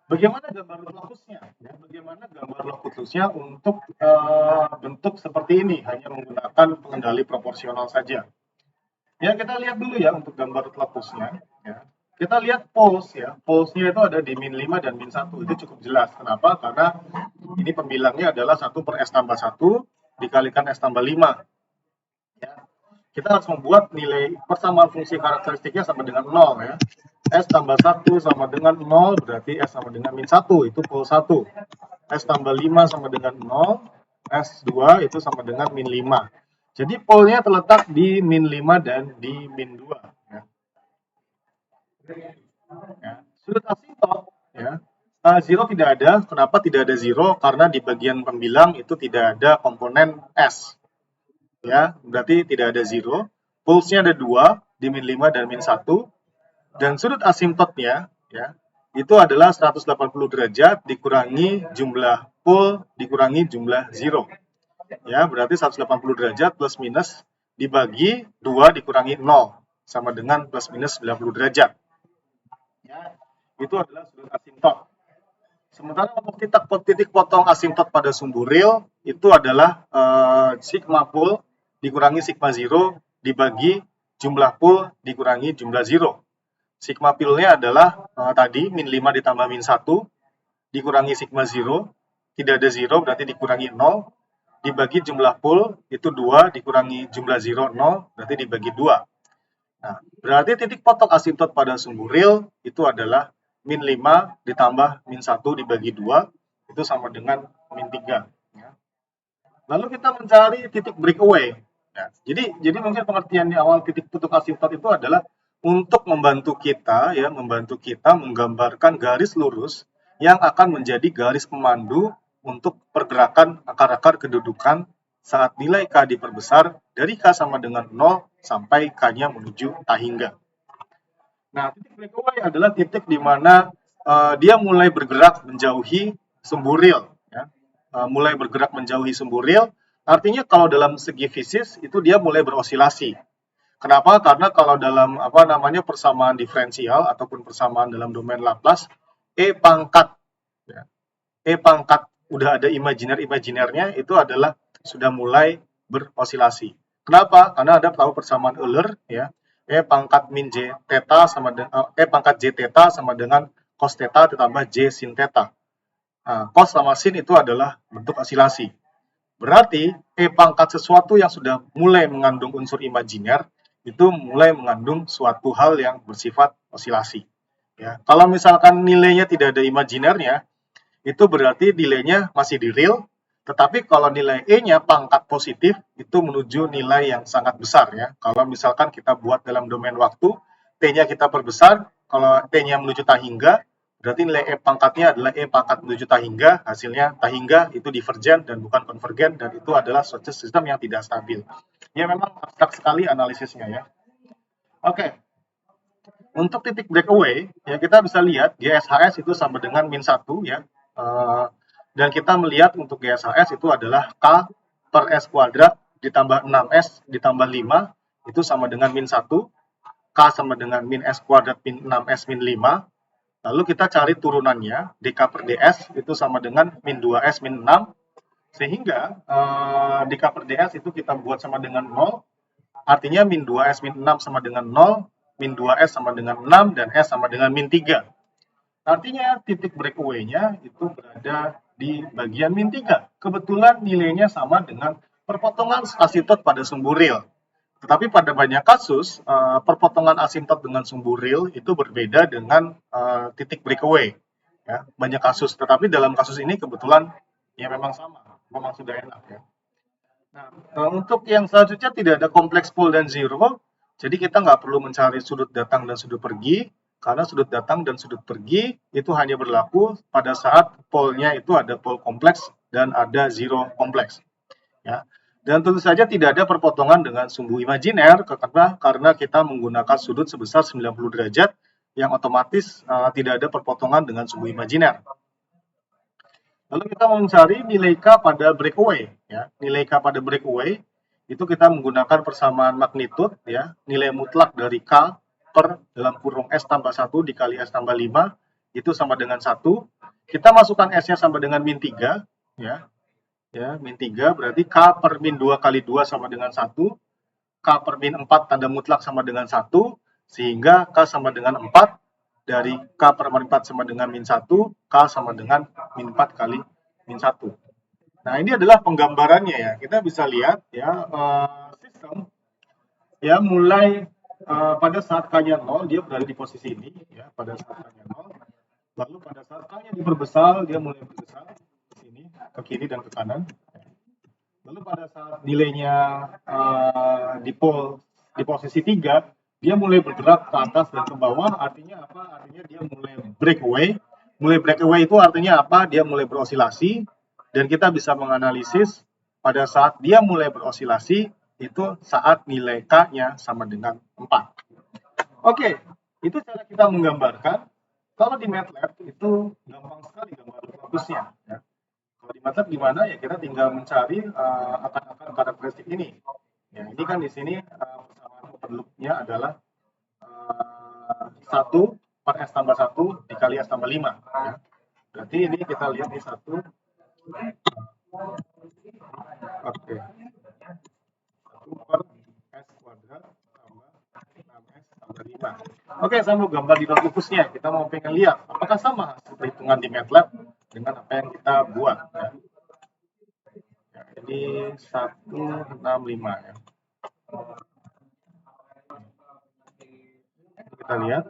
bagaimana gambar lokusnya, ya, bagaimana gambar lokusnya untuk bentuk seperti ini hanya menggunakan pengendali proporsional saja. Ya, kita lihat dulu ya untuk gambar lokusnya. Ya. Kita lihat pulse ya. Pulse-nya itu ada di min 5 dan min 1. Itu cukup jelas. Kenapa? Karena ini pembilangnya adalah 1 per S tambah 1 dikalikan S tambah 5. Ya. Kita harus membuat nilai persamaan fungsi karakteristiknya sama dengan 0 ya. S tambah 1 sama dengan 0 berarti S sama dengan min 1. Itu pulse 1. S tambah 5 sama dengan 0. S2 itu sama dengan min 5. Jadi polnya terletak di min 5 dan di min 2. Ya. Ya. Sudut asimptot, ya. Zero tidak ada. Kenapa tidak ada zero? Karena di bagian pembilang itu tidak ada komponen S. Ya, berarti tidak ada zero. Pulse-nya ada 2 di min 5 dan min 1. Dan sudut asimptotnya, ya, itu adalah 180 derajat dikurangi jumlah pole dikurangi jumlah zero. Ya, berarti 180 derajat plus minus dibagi 2 dikurangi 0 sama dengan plus minus 90 derajat. Ya, itu adalah sudut asimptot. Sementara untuk titik potong asimptot pada sumbu real itu adalah sigma pole dikurangi sigma zero dibagi jumlah pole dikurangi jumlah zero. Sigma pole-nya adalah tadi min 5 ditambah min 1 dikurangi sigma zero, tidak ada zero berarti dikurangi 0, dibagi jumlah pole itu 2 dikurangi jumlah zero 0 berarti dibagi 2. Nah, berarti titik potong asimptot pada sumbu real itu adalah min 5 ditambah min 1 dibagi 2 itu sama dengan min 3. Ya. Lalu kita mencari titik breakaway. Ya, jadi mungkin pengertian di awal titik potong asimptot itu adalah untuk membantu kita menggambarkan garis lurus yang akan menjadi garis pemandu untuk pergerakan akar-akar kedudukan saat nilai K diperbesar dari K sama dengan 0 sampai K-nya menuju K hingga. Nah, titik breakaway adalah titik di mana dia mulai bergerak menjauhi sumbu real. Ya. Mulai bergerak menjauhi sumbu real, artinya kalau dalam segi fisis itu dia mulai berosilasi. Kenapa? Karena kalau dalam persamaan diferensial ataupun persamaan dalam domain Laplace, E pangkat udah ada imajiner-imajinernya itu adalah sudah mulai berosilasi. Kenapa? Karena ada tahu persamaan Euler ya. E pangkat min J theta sama dengan E pangkat J theta sama dengan cos theta ditambah J sin theta. Nah, cos sama sin itu adalah bentuk osilasi. Berarti E pangkat sesuatu yang sudah mulai mengandung unsur imajiner itu mulai mengandung suatu hal yang bersifat osilasi. Ya, kalau misalkan nilainya tidak ada imajinernya, itu berarti nilainya masih di real, tetapi kalau nilai E-nya pangkat positif, itu menuju nilai yang sangat besar ya. Kalau misalkan kita buat dalam domain waktu, T-nya kita perbesar, kalau T-nya menuju tahingga, berarti nilai E pangkatnya adalah E pangkat menuju tahingga, hasilnya tahingga itu divergen dan bukan konvergen, dan itu adalah suatu sistem yang tidak stabil. Ya memang abstrak sekali analisisnya ya. Oke. Untuk titik breakaway, ya kita bisa lihat GSHS itu sama dengan min 1 ya. Dan kita melihat untuk GSHS itu adalah K per S kuadrat ditambah 6S ditambah 5 itu sama dengan min 1, K sama dengan min S kuadrat min 6S min 5. Lalu kita cari turunannya, dK per ds itu sama dengan min 2S min 6, sehingga dK per ds itu kita buat sama dengan 0, artinya min 2S min 6 sama dengan 0, min 2S sama dengan 6, dan S sama dengan min 3. Artinya titik breakaway-nya itu berada di bagian min 3. Kebetulan nilainya sama dengan perpotongan asintot pada sumbu real. Tetapi pada banyak kasus, perpotongan asintot dengan sumbu real itu berbeda dengan titik breakaway. Ya, banyak kasus, tetapi dalam kasus ini kebetulan ya memang sama, memang sudah enak ya. Nah, untuk yang selanjutnya tidak ada kompleks pole dan zero, jadi kita nggak perlu mencari sudut datang dan sudut pergi, karena sudut datang dan sudut pergi itu hanya berlaku pada saat pole-nya itu ada pole kompleks dan ada zero kompleks. Ya. Dan tentu saja tidak ada perpotongan dengan sumbu imajiner karena kita menggunakan sudut sebesar 90 derajat yang otomatis tidak ada perpotongan dengan sumbu imajiner. Lalu kita mencari nilai K pada breakaway. Ya. Nilai K pada breakaway itu kita menggunakan persamaan magnitud, ya, nilai mutlak dari K per dalam kurung S tambah 1 dikali S tambah 5 itu sama dengan 1. Kita masukkan S-nya sama dengan min 3, ya. Ya, min 3 berarti K per min 2 kali 2 sama dengan 1, K per min 4 tanda mutlak sama dengan 1, sehingga K sama dengan 4, dari K per min 4 sama dengan min 1, K sama dengan min 4 kali min 1. Nah, ini adalah penggambarannya ya, kita bisa lihat ya, sistem ya mulai pada saat K-nya 0, dia berada di posisi ini ya, pada saat K-nya 0, lalu pada saat K-nya diperbesar, dia mulai berbesar sini ke kiri dan ke kanan. Lalu pada saat nilainya di posisi 3, dia mulai bergerak ke atas dan ke bawah. Artinya apa? Artinya dia mulai breakaway. Mulai breakaway itu artinya apa? Dia mulai berosilasi, dan kita bisa menganalisis pada saat dia mulai berosilasi itu saat nilai K-nya sama dengan 4. Oke, itu cara kita menggambarkan. Kalau di MATLAB itu gampang sekali gambar fokusnya. Ya. Kalau di MATLAB gimana ya, kita tinggal mencari akar-akar karakteristik ini. Ya, ini kan di sini persamaan open loop-nya adalah 1 per S tambah 1 dikali S tambah 5. Ya. Berarti ini kita lihat di 1. Oke. 1 per S kuadrat tambah 6S tambah 5. Oke, saya mau gambar di notebooknya. Kita mau pengen lihat apakah sama hasil perhitungan di MATLAB dengan apa yang kita buat. Ya. Ya, ini 165 ya. Kita lihat.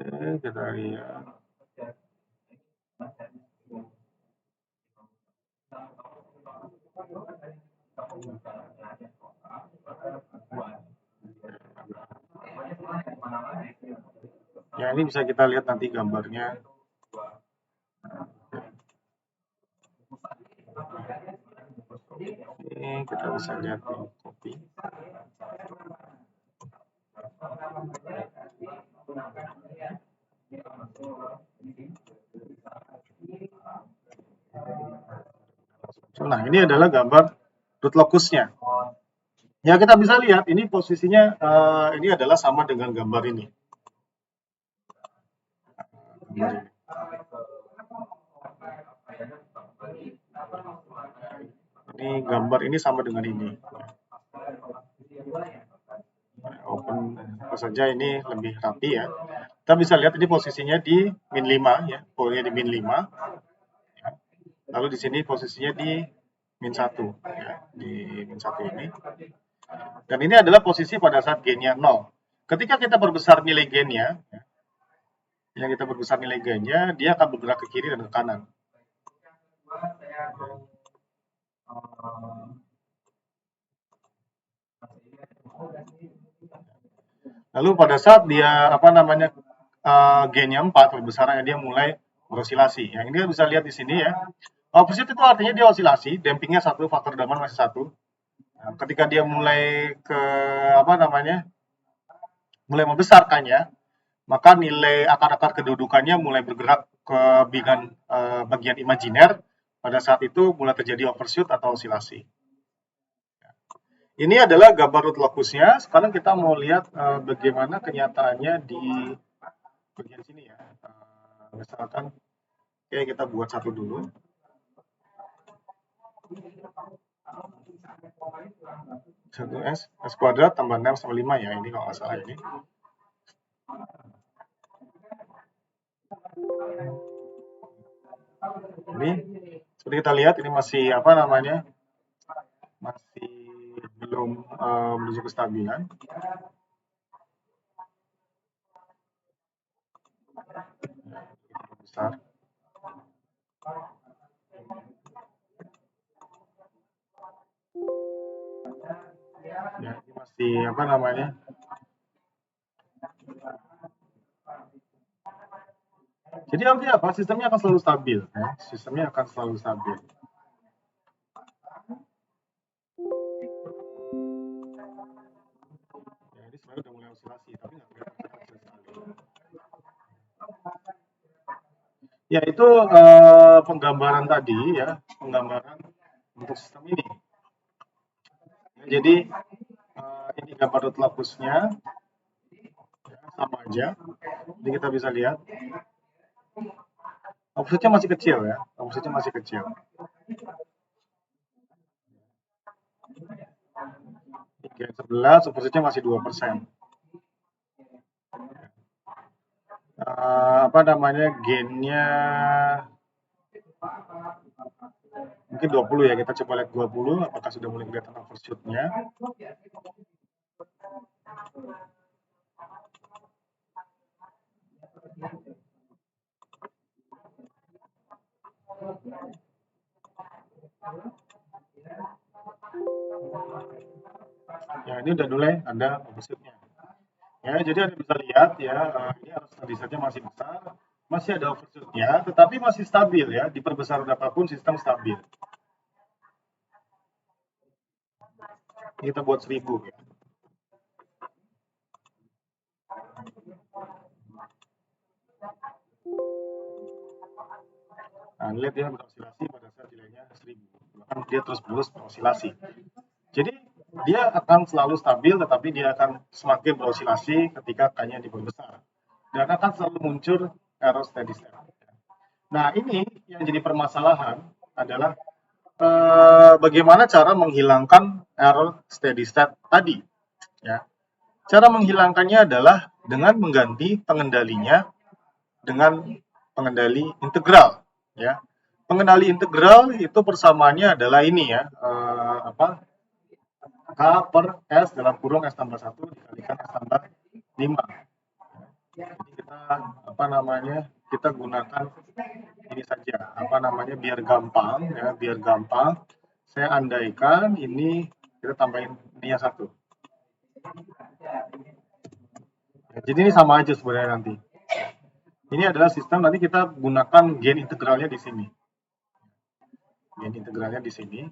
Oke, kita lihat. Ya, ini bisa kita lihat nanti gambarnya. Ini kita bisa lihat di copy. Nah, ini adalah gambar root locusnya. Ya, kita bisa lihat ini posisinya ini adalah sama dengan gambar ini. Ini gambar ini sama dengan ini. Open saja ini lebih rapi ya. Kita bisa lihat ini posisinya di min 5 ya, polnya di min 5. Ya. Lalu di sini posisinya di min 1 ya, di min 1 ini. Dan ini adalah posisi pada saat gainnya 0. Ketika kita perbesar nilai gainnya, ya, yang kita perbesar nilai gainnya, dia akan bergerak ke kiri dan ke kanan. Lalu pada saat dia gainnya 4, perbesarannya dia mulai berosilasi. Ya, ini bisa lihat di sini ya. Overshoot itu artinya dia osilasi, dampingnya 1, faktor dampingan masih 1. Nah, ketika dia mulai ke apa namanya? Mulai membesar kan ya, maka nilai akar-akar kedudukannya mulai bergerak ke bagian imajiner. Pada saat itu mulai terjadi overshoot atau osilasi. Ini adalah gambar root locusnya. Sekarang kita mau lihat bagaimana kenyataannya di bagian sini ya. Misalkan, oke, kita buat satu dulu. Satu S kuadrat tambah 6 sama 5 ya. Ini kalau nggak salah ini. Ini seperti kita lihat ini masih apa namanya? Masih belum menuju kestabilan. Besar. Ya, ini masih apa namanya? Jadi artinya apa? Sistemnya akan selalu stabil. Ya. Sistemnya akan selalu stabil. Ya, ini sebenarnya udah mulai osilasi, tapi nggak kelihatan sekali. Ya, itu penggambaran tadi ya, penggambaran untuk sistem ini. Ya, jadi ini gambar root locusnya, ya, sama aja. Jadi kita bisa lihat. Offsetnya masih kecil ya, offsetnya masih kecil. Gen 11, offsetnya masih 2%. Apa namanya, gennya mungkin 20 ya, kita coba lihat 20, apakah sudah mulai kelihatan overshoot-nya. Ya, ini udah mulai ada overshoot-nya. Ya, jadi Anda bisa lihat ya, ini arus steady-nya masih besar, masih ada overshoot-nya, tetapi masih stabil ya, diperbesar berapapun sistem stabil. Kita buat 1000 ya. Nah, lihat ya berosilasi pada saat nilainya 1000. Bahkan dia terus-menerus berosilasi. Jadi dia akan selalu stabil, tetapi dia akan semakin berosilasi ketika K-nya diperbesar. Dan akan selalu muncul error steady state. Nah, ini yang jadi permasalahan adalah bagaimana cara menghilangkan error steady state tadi. Ya. Cara menghilangkannya adalah dengan mengganti pengendalinya dengan pengendali integral. Ya. Pengendali integral itu persamaannya adalah ini ya, K per S dalam kurung S tambah 1 dikalikan S tambah 5. Jadi kita apa namanya, kita gunakan ini saja, apa namanya, biar gampang ya, biar gampang. Saya andaikan ini kita tambahin ini 1. Ya, jadi ini sama aja sebenarnya nanti. Ini adalah sistem, nanti kita gunakan gen integralnya di sini. Gen integralnya di sini.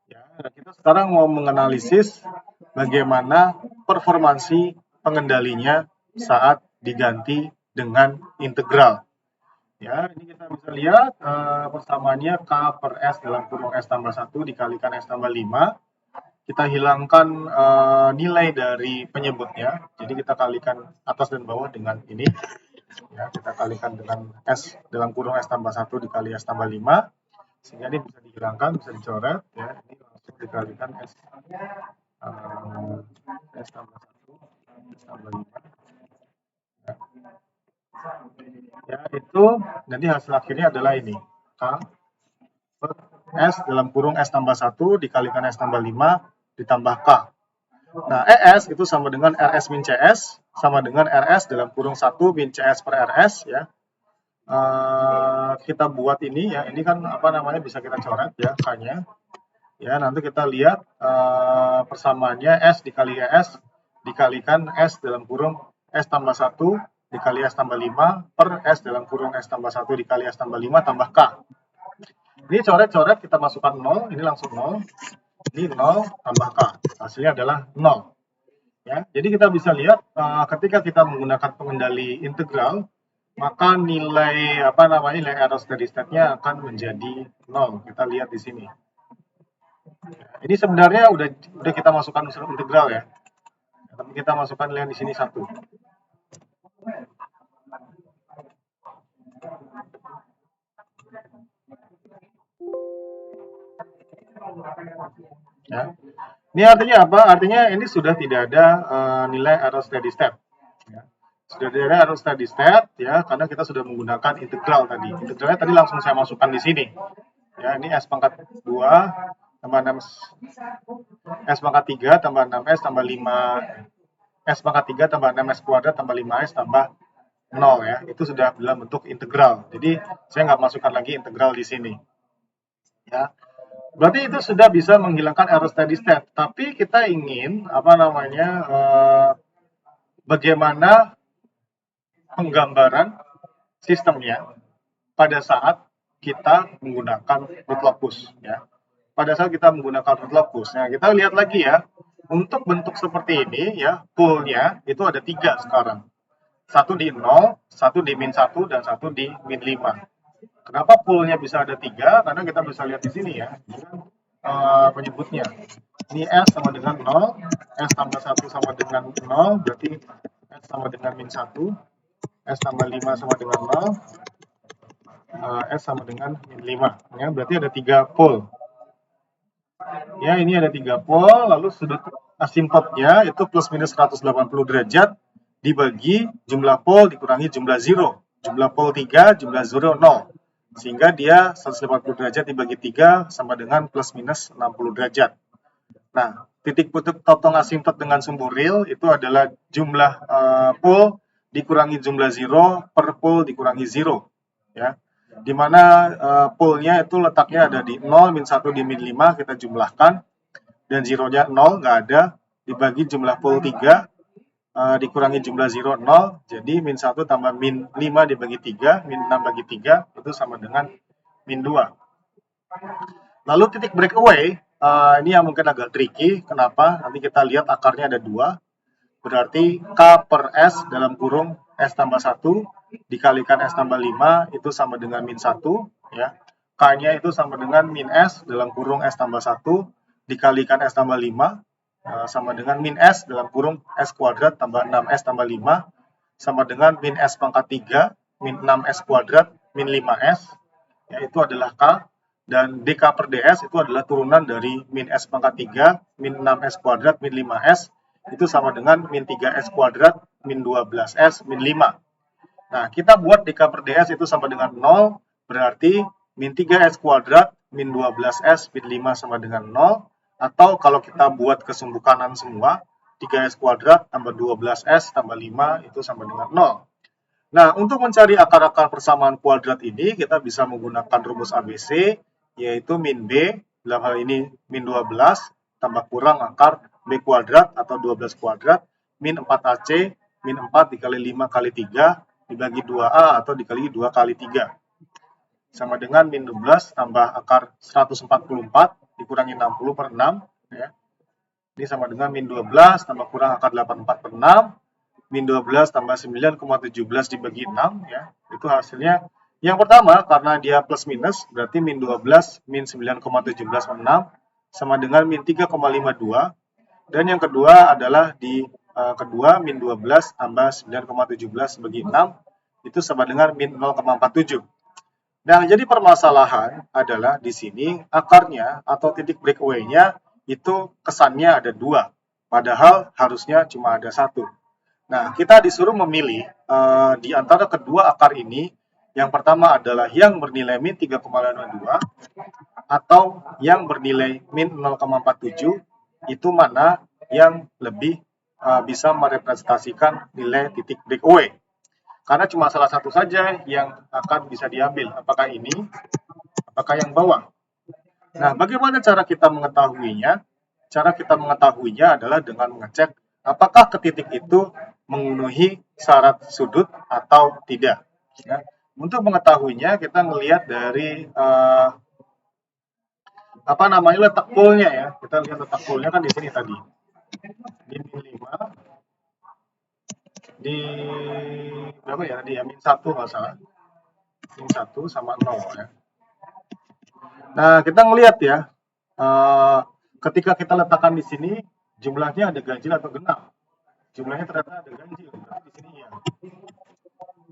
Ya, kita sekarang mau menganalisis bagaimana performansi pengendalinya saat diganti dengan integral. Ya, ini kita bisa lihat persamaannya K per S dalam kurung S tambah 1 dikalikan S tambah 5. Kita hilangkan nilai dari penyebutnya, jadi kita kalikan atas dan bawah dengan ini. Ya, kita kalikan dengan S dalam kurung S tambah 1 dikali S tambah 5, sehingga ini bisa dihilangkan, bisa dicoret. Ya, ini langsung dikalikan S tambah 1, S tambah 5. Ya, itu nanti hasil akhirnya adalah ini, K per S dalam kurung S tambah 1 dikalikan S tambah 5 ditambah K. Nah, ES itu sama dengan RS min CS, sama dengan RS dalam kurung 1 min CS per RS ya. Kita buat ini ya, ini kan apa namanya, bisa kita coret ya K-nya. Ya, nanti kita lihat persamaannya S dikali ES dikalikan S dalam kurung S tambah 1 dikali S tambah 5 per S dalam kurung S tambah 1 dikali S tambah 5 tambah K. Ini coret-coret kita masukkan 0, ini langsung 0. Ini 0 tambah K. Hasilnya adalah 0. Ya, jadi kita bisa lihat ketika kita menggunakan pengendali integral, maka nilai nilai error steady state-nya akan menjadi 0. Kita lihat di sini. Ini sebenarnya udah kita masukkan unsur integral ya. Tapi kita masukkan nilai di sini 1. Ya. Ini artinya apa? Artinya ini sudah tidak ada nilai error steady state. Ya. Sudah tidak ada error steady state ya, karena kita sudah menggunakan integral tadi. Integralnya tadi langsung saya masukkan di sini. Ya, ini S pangkat 2 tambah 6 S pangkat 3 tambah 6S tambah 5 S pangkat 3 tambah 6S kuadrat tambah 5S tambah 0 ya. Itu sudah dalam bentuk integral. Jadi saya nggak masukkan lagi integral di sini. Ya. Berarti itu sudah bisa menghilangkan error steady state. Tapi kita ingin bagaimana penggambaran sistemnya pada saat kita menggunakan root locus ya. Pada saat kita menggunakan root locus. Nah, kita lihat lagi ya. Untuk bentuk seperti ini ya, poolnya itu ada 3 sekarang. Satu di 0, satu di min 1 dan satu di min 5. Kenapa poolnya bisa ada 3? Karena kita bisa lihat di sini ya, penyebutnya. Ini S sama dengan 0, S tambah 1 sama dengan 0, berarti S sama dengan min 1, S tambah 5 sama dengan 0, S sama dengan min 5. Ya, berarti ada 3 pool. Ya, ini ada 3 pool, lalu sudut asimptotnya itu plus minus 180 derajat dibagi jumlah pool dikurangi jumlah zero. Jumlah pool 3, jumlah zero 0. Sehingga dia 180 derajat dibagi 3 sama dengan plus minus 60 derajat. Nah, titik potong asimptot dengan sumbu real itu adalah jumlah pool dikurangi jumlah zero per pool dikurangi zero. Ya. Di mana poolnya itu letaknya ada di 0, min 1 di min 5, kita jumlahkan. Dan zeronya 0, nggak ada. Dibagi jumlah pool 3, dikurangi jumlah 0, 0, jadi min 1 tambah min 5 dibagi 3, min 6 bagi 3, itu sama dengan min 2. Lalu titik breakaway, ini yang mungkin agak tricky, kenapa? Nanti kita lihat akarnya ada 2, berarti K per S dalam kurung S tambah 1, dikalikan S tambah 5, itu sama dengan min 1, ya. K-nya itu sama dengan min S dalam kurung S tambah 1, dikalikan S tambah 5, sama dengan min S dalam kurung S kuadrat tambah 6S tambah 5 sama dengan min S pangkat 3 min 6S kuadrat min 5S, yaitu adalah K, dan dK per ds itu adalah turunan dari min S pangkat 3 min 6S kuadrat min 5S, itu sama dengan min 3S kuadrat min 12S min 5. Nah, kita buat dK per ds itu sama dengan 0, berarti min 3S kuadrat min 12S min 5 sama dengan 0. Atau kalau kita buat ke sumbu kanan semua, 3S kuadrat tambah 12S tambah 5 itu sama dengan 0. Nah, untuk mencari akar-akar persamaan kuadrat ini, kita bisa menggunakan rumus ABC, yaitu min B, dalam hal ini min 12, tambah kurang akar B kuadrat atau 12 kuadrat, min 4AC, min 4 dikali 5 kali 3, dibagi 2A atau dikali 2 kali 3. Sama dengan min 12 tambah akar 144, dikurangi 60 per 6, ya. Ini sama dengan min 12 tambah kurang akar 84 per 6, min 12 tambah 9,17 dibagi 6, ya. Itu hasilnya. Yang pertama, karena dia plus minus, berarti min 12 min 9,17 per 6, sama dengan min 3,52. Dan yang kedua adalah di kedua, min 12 tambah 9,17 bagi 6, itu sama dengan min 0,47. Nah, jadi permasalahan adalah di sini akarnya atau titik breakaway-nya itu kesannya ada 2, padahal harusnya cuma ada 1. Nah, kita disuruh memilih di antara kedua akar ini, yang pertama adalah yang bernilai min 3,52 atau yang bernilai min 0,47, itu mana yang lebih bisa merepresentasikan nilai titik breakaway. Karena cuma salah satu saja yang akan bisa diambil. Apakah ini? Apakah yang bawah? Nah, bagaimana cara kita mengetahuinya? Cara kita mengetahuinya adalah dengan mengecek apakah ke titik itu memenuhi syarat sudut atau tidak. Ya. Untuk mengetahuinya kita melihat dari letak pole-nya ya. Kita lihat letak pole-nya kan di sini tadi. Di min 5, di berapa ya? Di min 1 nggak salah. Min 1 sama 0 ya. Nah, kita ngelihat ya, ketika kita letakkan di sini, jumlahnya ada ganjil atau genap. Jumlahnya ternyata ada ganjil, berarti di sini ya.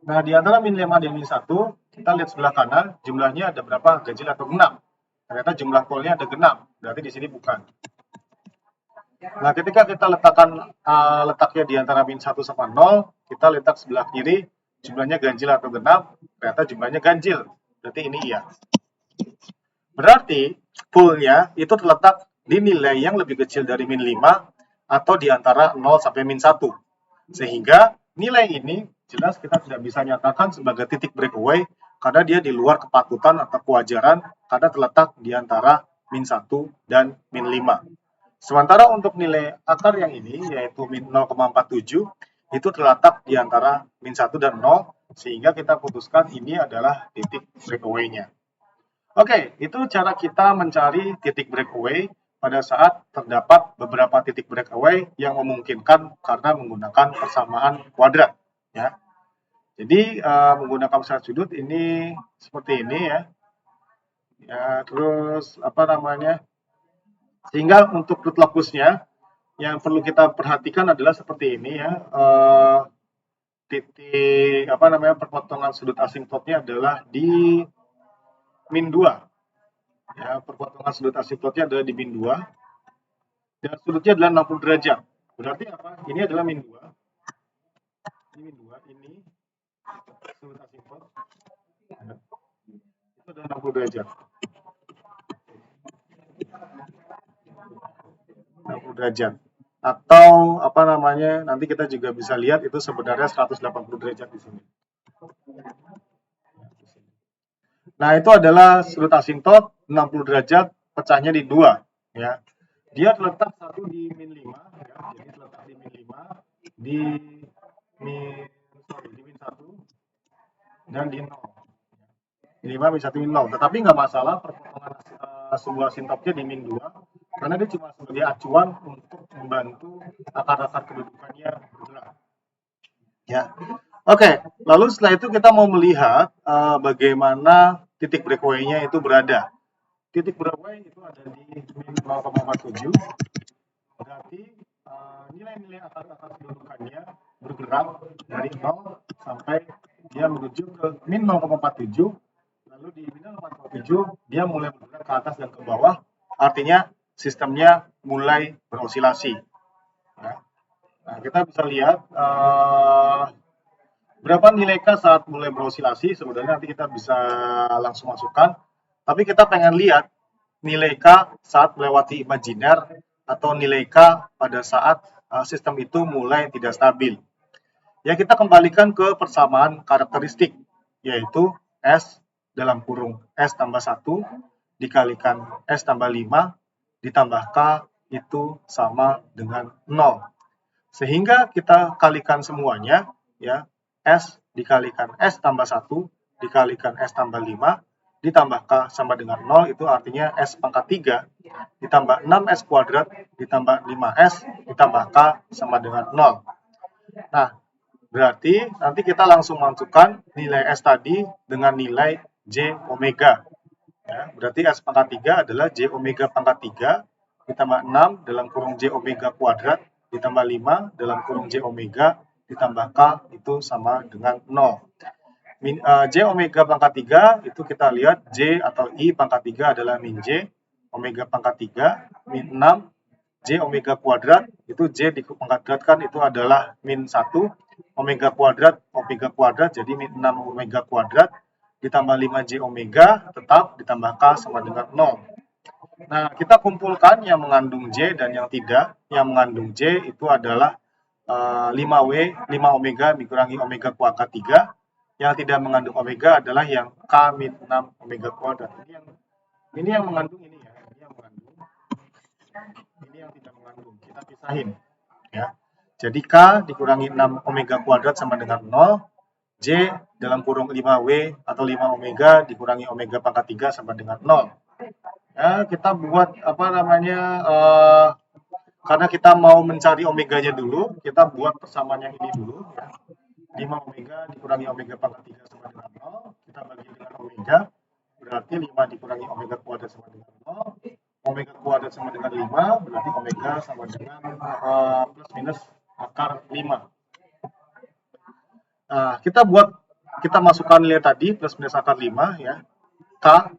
Nah, di antara min 5 dan min 1, kita lihat sebelah kanan, jumlahnya ada berapa ganjil atau genap. Ternyata jumlah polnya ada genap, berarti di sini bukan. Nah, ketika kita letakkan letaknya di antara min 1 sama 0, kita letak sebelah kiri, jumlahnya ganjil atau genap, ternyata jumlahnya ganjil, berarti ini iya. Berarti poolnya itu terletak di nilai yang lebih kecil dari min 5 atau di antara 0 sampai min 1. Sehingga nilai ini jelas kita tidak bisa nyatakan sebagai titik breakaway karena dia di luar kepatutan atau kewajaran karena terletak di antara min 1 dan min 5. Sementara untuk nilai akar yang ini yaitu min 0,47 itu terletak di antara min 1 dan 0 sehingga kita putuskan ini adalah titik breakaway-nya. Oke, itu cara kita mencari titik breakaway pada saat terdapat beberapa titik breakaway yang memungkinkan karena menggunakan persamaan kuadrat. Ya. Jadi menggunakan persamaan sudut ini seperti ini ya. Ya, terus sehingga untuk root locusnya yang perlu kita perhatikan adalah seperti ini ya. Titik perpotongan sudut asimptotnya adalah di min 2. Ya, perpotongan sudut asimptotnya adalah di min 2. Dan sudutnya adalah 60 derajat. Berarti apa? Ini adalah min 2. Ini min 2, ini sudut asimptot. Ya. Itu adalah 60 derajat. 60 derajat. Atau nanti kita juga bisa lihat itu sebenarnya 180 derajat di sini. Nah, itu adalah sudut asimptot 60 derajat pecahnya di 2 ya. Dia terletak satu di min 5 ya. Jadi terletak di min 5 di min 1 dan di 0. 5 min 1 min 0. Tetapi nggak masalah perpotongan sebuah asimptotnya di min 2 karena dia cuma sebagai acuan untuk membantu akar-akar kedudukannya bergerak. Ya. Oke, lalu setelah itu kita mau melihat bagaimana titik breakaway-nya itu berada. Titik breakaway itu ada di min 0,47. Berarti nilai-nilai akar-akar kedudukannya bergerak dari 0 sampai dia menuju ke min 0,47. Lalu di min 0,47 dia mulai bergerak ke atas dan ke bawah. Artinya sistemnya mulai berosilasi. Ya. Nah, kita bisa lihat berapa nilai K saat mulai berosilasi. Sebenarnya nanti kita bisa langsung masukkan. Tapi kita pengen lihat nilai K saat melewati imajiner atau nilai K pada saat sistem itu mulai tidak stabil. Ya, kita kembalikan ke persamaan karakteristik, yaitu S dalam kurung S tambah 1 dikalikan S tambah 5 ditambah K itu sama dengan 0. Sehingga kita kalikan semuanya, ya, S dikalikan S tambah 1 dikalikan S tambah 5 ditambah K sama dengan 0 itu artinya S pangkat 3 ditambah 6S kuadrat ditambah 5S ditambah K sama dengan 0. Nah, berarti nanti kita langsung masukkan nilai S tadi dengan nilai J omega. Ya, berarti S pangkat 3 adalah J omega pangkat 3 ditambah 6 dalam kurung J omega kuadrat ditambah 5 dalam kurung J omega ditambah K itu sama dengan 0. J omega pangkat 3 itu kita lihat J atau I pangkat 3 adalah min J omega pangkat 3 min 6 J omega kuadrat itu J dipangkatkan itu adalah min 1 omega kuadrat jadi min 6 omega kuadrat ditambah 5 J omega tetap ditambah K sama dengan 0. Nah, kita kumpulkan yang mengandung J dan yang tidak. Yang mengandung J itu adalah 5W, 5 omega dikurangi omega kuadrat 3. Yang tidak mengandung omega adalah yang K-6 omega kuadrat. Ini yang mengandung ini ya. Ini yang mengandung. Ini yang tidak mengandung. Kita pisahin. Ya. Jadi K dikurangi 6 omega kuadrat sama dengan 0. J dalam kurung 5W atau 5 omega dikurangi omega pangkat 3 sama dengan 0. Ya, kita buat apa namanya, karena kita mau mencari omeganya dulu, kita buat persamaan yang ini dulu. Ya. 5 omega dikurangi omega pangkat 3 sama dengan 0. Kita bagi dengan omega, berarti 5 dikurangi omega kuadrat sama dengan 0. Omega kuadrat sama dengan 5, berarti omega sama dengan plus minus akar 5. Nah, kita masukkan nilai tadi plus minus akar 5 ya. K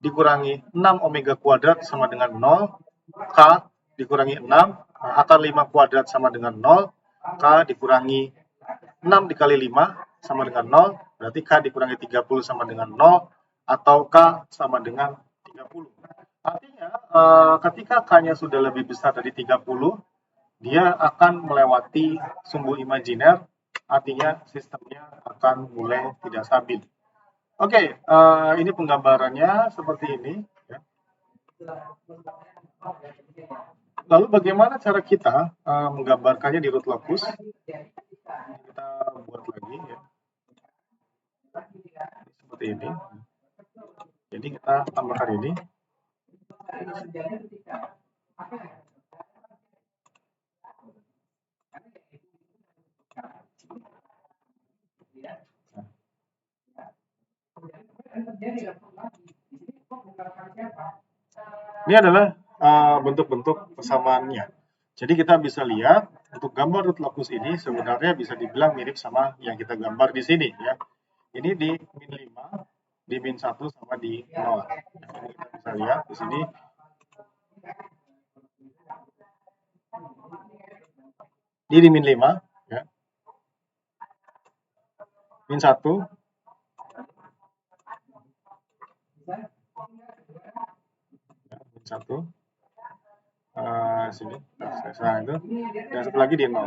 dikurangi 6 omega kuadrat sama dengan 0. K dikurangi 6, akar 5 kuadrat sama dengan 0. K dikurangi 6 dikali 5 sama dengan 0. Berarti K dikurangi 30 sama dengan 0. Atau K sama dengan 30. Artinya ketika K-nya sudah lebih besar dari 30, dia akan melewati sumbu imajiner. Artinya sistemnya akan mulai tidak stabil. Oke, ini penggambarannya seperti ini. Ya. Lalu bagaimana cara kita menggambarkannya di root locus? Kita buat lagi ya. Seperti ini. Jadi kita tambahkan ini. Ini adalah bentuk-bentuk persamaannya. Jadi kita bisa lihat untuk gambar root locus ini sebenarnya bisa dibilang mirip sama yang kita gambar di sini ya. Ini di min 5, di min 1 sama di 0. Jadi kita bisa lihat di sini. Ini di min 5 ya. Min 1. Satu sini nah itu dan satu lagi di 0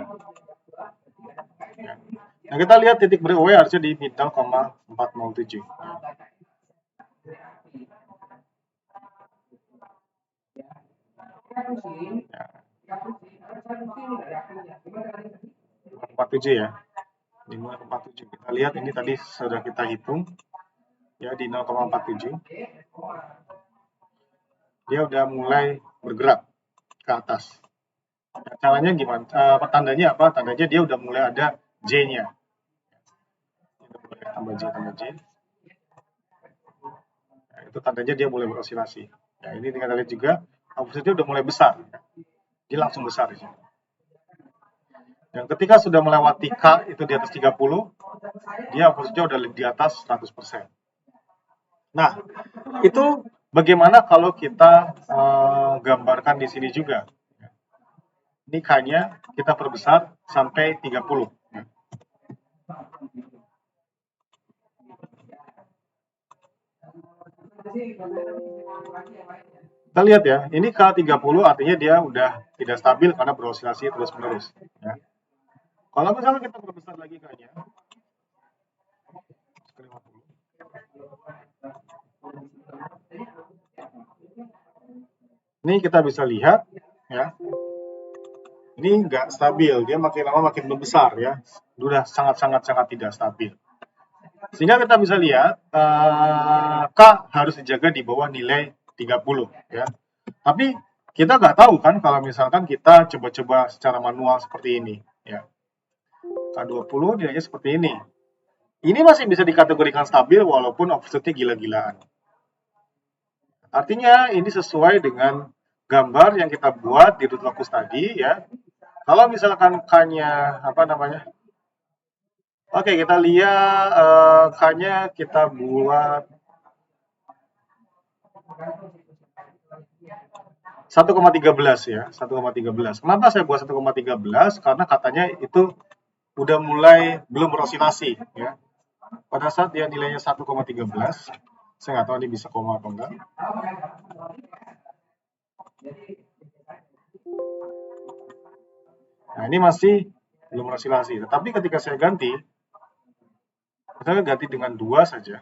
ya. Nah kita lihat titik break away harusnya di min 0,407 ya. 47 ya, di 0,47 kita lihat ini tadi sudah kita hitung ya di 0,47 dia udah mulai bergerak ke atas. Nah, caranya gimana? Tandanya apa? Tandanya dia udah mulai ada J-nya. Tambah J. Nah, itu tandanya dia mulai berosilasi. Ya, ini kita lihat juga, outputnya udah mulai besar. Dia langsung besar. Ya. Dan ketika sudah melewati K itu di atas 30, dia outputnya udah di atas 100%. Nah, itu bagaimana kalau kita gambarkan di sini juga? Ini K-nya kita perbesar sampai 30. Kita lihat ya, ini K30 artinya dia udah tidak stabil karena berosilasi terus-menerus. Ya. Kalau misalnya kita perbesar lagi K-nya, ini kita bisa lihat ya, ini nggak stabil, dia makin lama makin membesar ya, sudah sangat tidak stabil. Sehingga kita bisa lihat K harus dijaga di bawah nilai 30 ya. Tapi kita nggak tahu kan kalau misalkan kita coba-coba secara manual seperti ini ya. K20 nilainya seperti ini. Ini masih bisa dikategorikan stabil walaupun offsetnya gila-gilaan. Artinya ini sesuai dengan gambar yang kita buat di root locus tadi ya. Kalau misalkan K-nya apa namanya? Oke, kita lihat K-nya kita buat 1,13 ya, 1,13. Kenapa saya buat 1,13? Karena katanya itu udah mulai belum berosilasi ya. Pada saat dia nilainya 1,13, saya nggak tahu ini bisa koma atau enggak. Nah, ini masih belum berosilasi. Tetapi ketika saya ganti, misalnya ganti dengan 2 saja.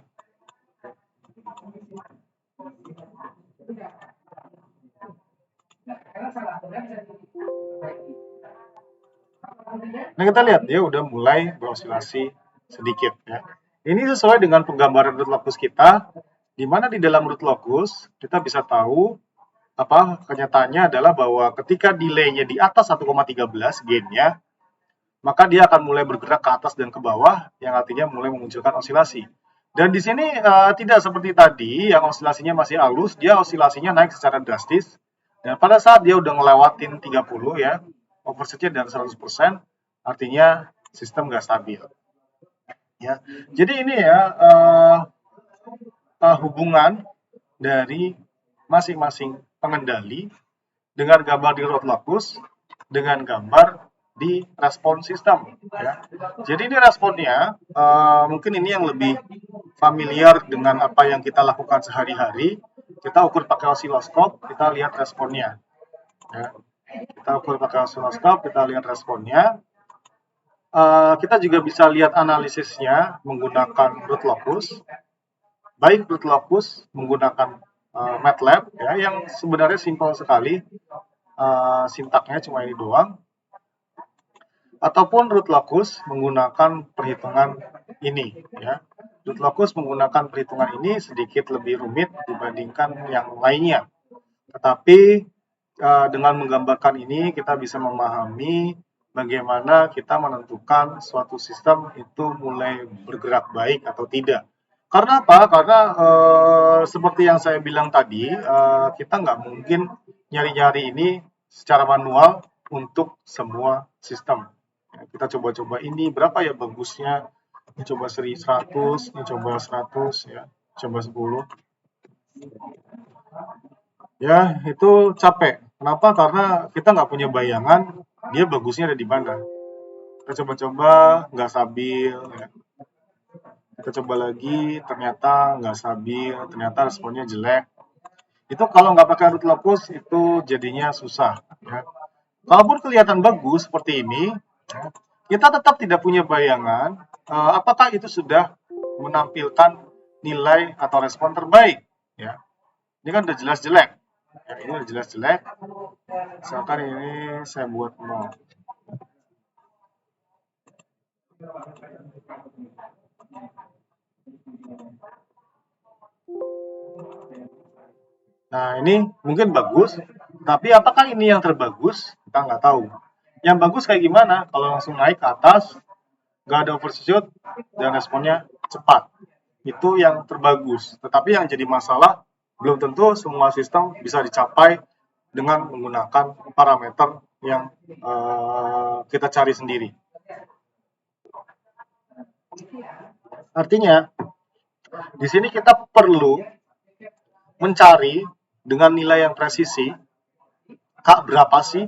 Nah, kita lihat dia udah mulai berosilasi sedikit ya. Ini sesuai dengan penggambaran root locus kita, di mana di dalam root locus kita bisa tahu apa kenyataannya adalah bahwa ketika delay-nya di atas 1,13 gain-nya, maka dia akan mulai bergerak ke atas dan ke bawah, yang artinya mulai memunculkan osilasi. Dan di sini tidak seperti tadi yang osilasinya masih halus, dia osilasinya naik secara drastis. Dan pada saat dia udah ngelewatin 30 ya, overshoot-nya dari 100%, artinya sistem nggak stabil. Ya, jadi ini ya hubungan dari masing-masing pengendali dengan gambar di root locus dengan gambar di respon sistem ya. Jadi ini responnya mungkin ini yang lebih familiar dengan apa yang kita lakukan sehari-hari. Kita ukur pakai osiloskop, kita lihat responnya ya. Kita ukur pakai osiloskop, kita lihat responnya. Kita juga bisa lihat analisisnya menggunakan root locus, baik root locus menggunakan MATLAB ya, yang sebenarnya simpel sekali, sintaknya cuma ini doang, ataupun root locus menggunakan perhitungan ini ya. Root locus menggunakan perhitungan ini sedikit lebih rumit dibandingkan yang lainnya, tetapi dengan menggambarkan ini kita bisa memahami bagaimana kita menentukan suatu sistem itu mulai bergerak baik atau tidak. Karena apa? Karena seperti yang saya bilang tadi, kita nggak mungkin nyari-nyari ini secara manual untuk semua sistem. Kita coba-coba ini berapa ya bagusnya, ini coba 100, ini coba 100 ya, coba 10. Ya, itu capek. Kenapa? Karena kita nggak punya bayangan dia bagusnya ada di mana. Kita coba-coba nggak stabil. Ya. Kita coba lagi, ternyata nggak stabil, ternyata responnya jelek. Itu kalau nggak pakai root locus itu jadinya susah. Ya. Kalaupun kelihatan bagus seperti ini, kita tetap tidak punya bayangan apakah itu sudah menampilkan nilai atau respon terbaik. Ya. Ini kan udah jelas jelek. Ya, ini udah jelas jelek. Misalkan ini saya buat 0. Nah, ini mungkin bagus, tapi apakah ini yang terbagus? Kita nggak tahu. Yang bagus kayak gimana? Kalau langsung naik ke atas, nggak ada overshoot, dan responnya cepat. Itu yang terbagus. Tetapi yang jadi masalah, belum tentu semua sistem bisa dicapai dengan menggunakan parameter yang kita cari sendiri. Artinya, di sini kita perlu mencari dengan nilai yang presisi, berapa sih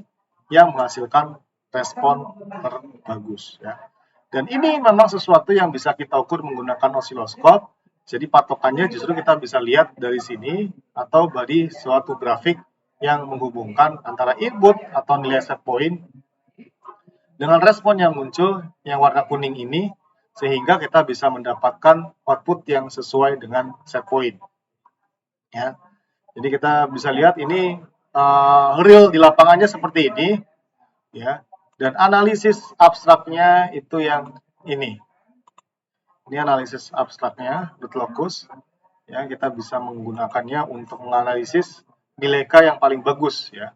yang menghasilkan respon terbagus. Ya. Dan ini memang sesuatu yang bisa kita ukur menggunakan osiloskop. Jadi patokannya justru kita bisa lihat dari sini atau dari suatu grafik yang menghubungkan antara input atau nilai set point dengan respon yang muncul yang warna kuning ini, sehingga kita bisa mendapatkan output yang sesuai dengan set point. Ya. Jadi kita bisa lihat ini real di lapangannya seperti ini, ya. Dan analisis abstraknya itu yang ini. Ini analisis abstraknya, root locus. Ya, kita bisa menggunakannya untuk menganalisis nilai K yang paling bagus. Ya.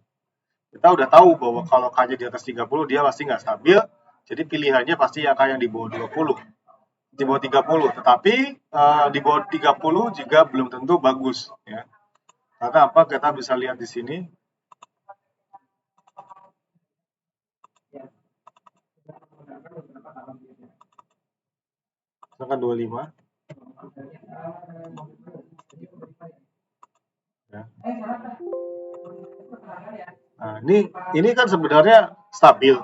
Kita udah tahu bahwa kalau K-nya di atas 30, dia pasti nggak stabil. Jadi pilihannya pasti yang K yang di bawah 20. Di bawah 30. Tetapi di bawah 30 juga belum tentu bagus. Ya. Karena apa? Kita bisa lihat di sini. Misalkan 25. Ya. Nah, ini kan sebenarnya stabil.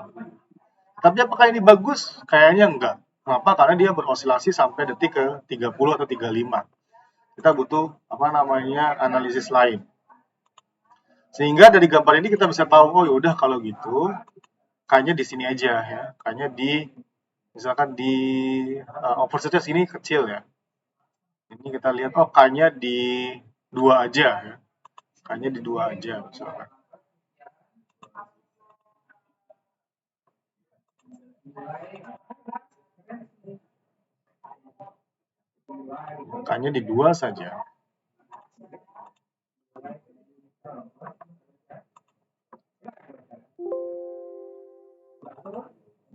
Tapi apakah ini bagus? Kayaknya enggak. Kenapa? Karena dia berosilasi sampai detik ke 30 atau 35. Kita butuh analisis lain. Sehingga dari gambar ini kita bisa tahu, oh yaudah kalau gitu, K-nya di sini aja ya. K-nya misalkan di overshoot-nya sini kecil ya. Ini kita lihat, oh K-nya di 2 aja ya. K-nya di 2 aja misalkan. Angkanya di 2 saja.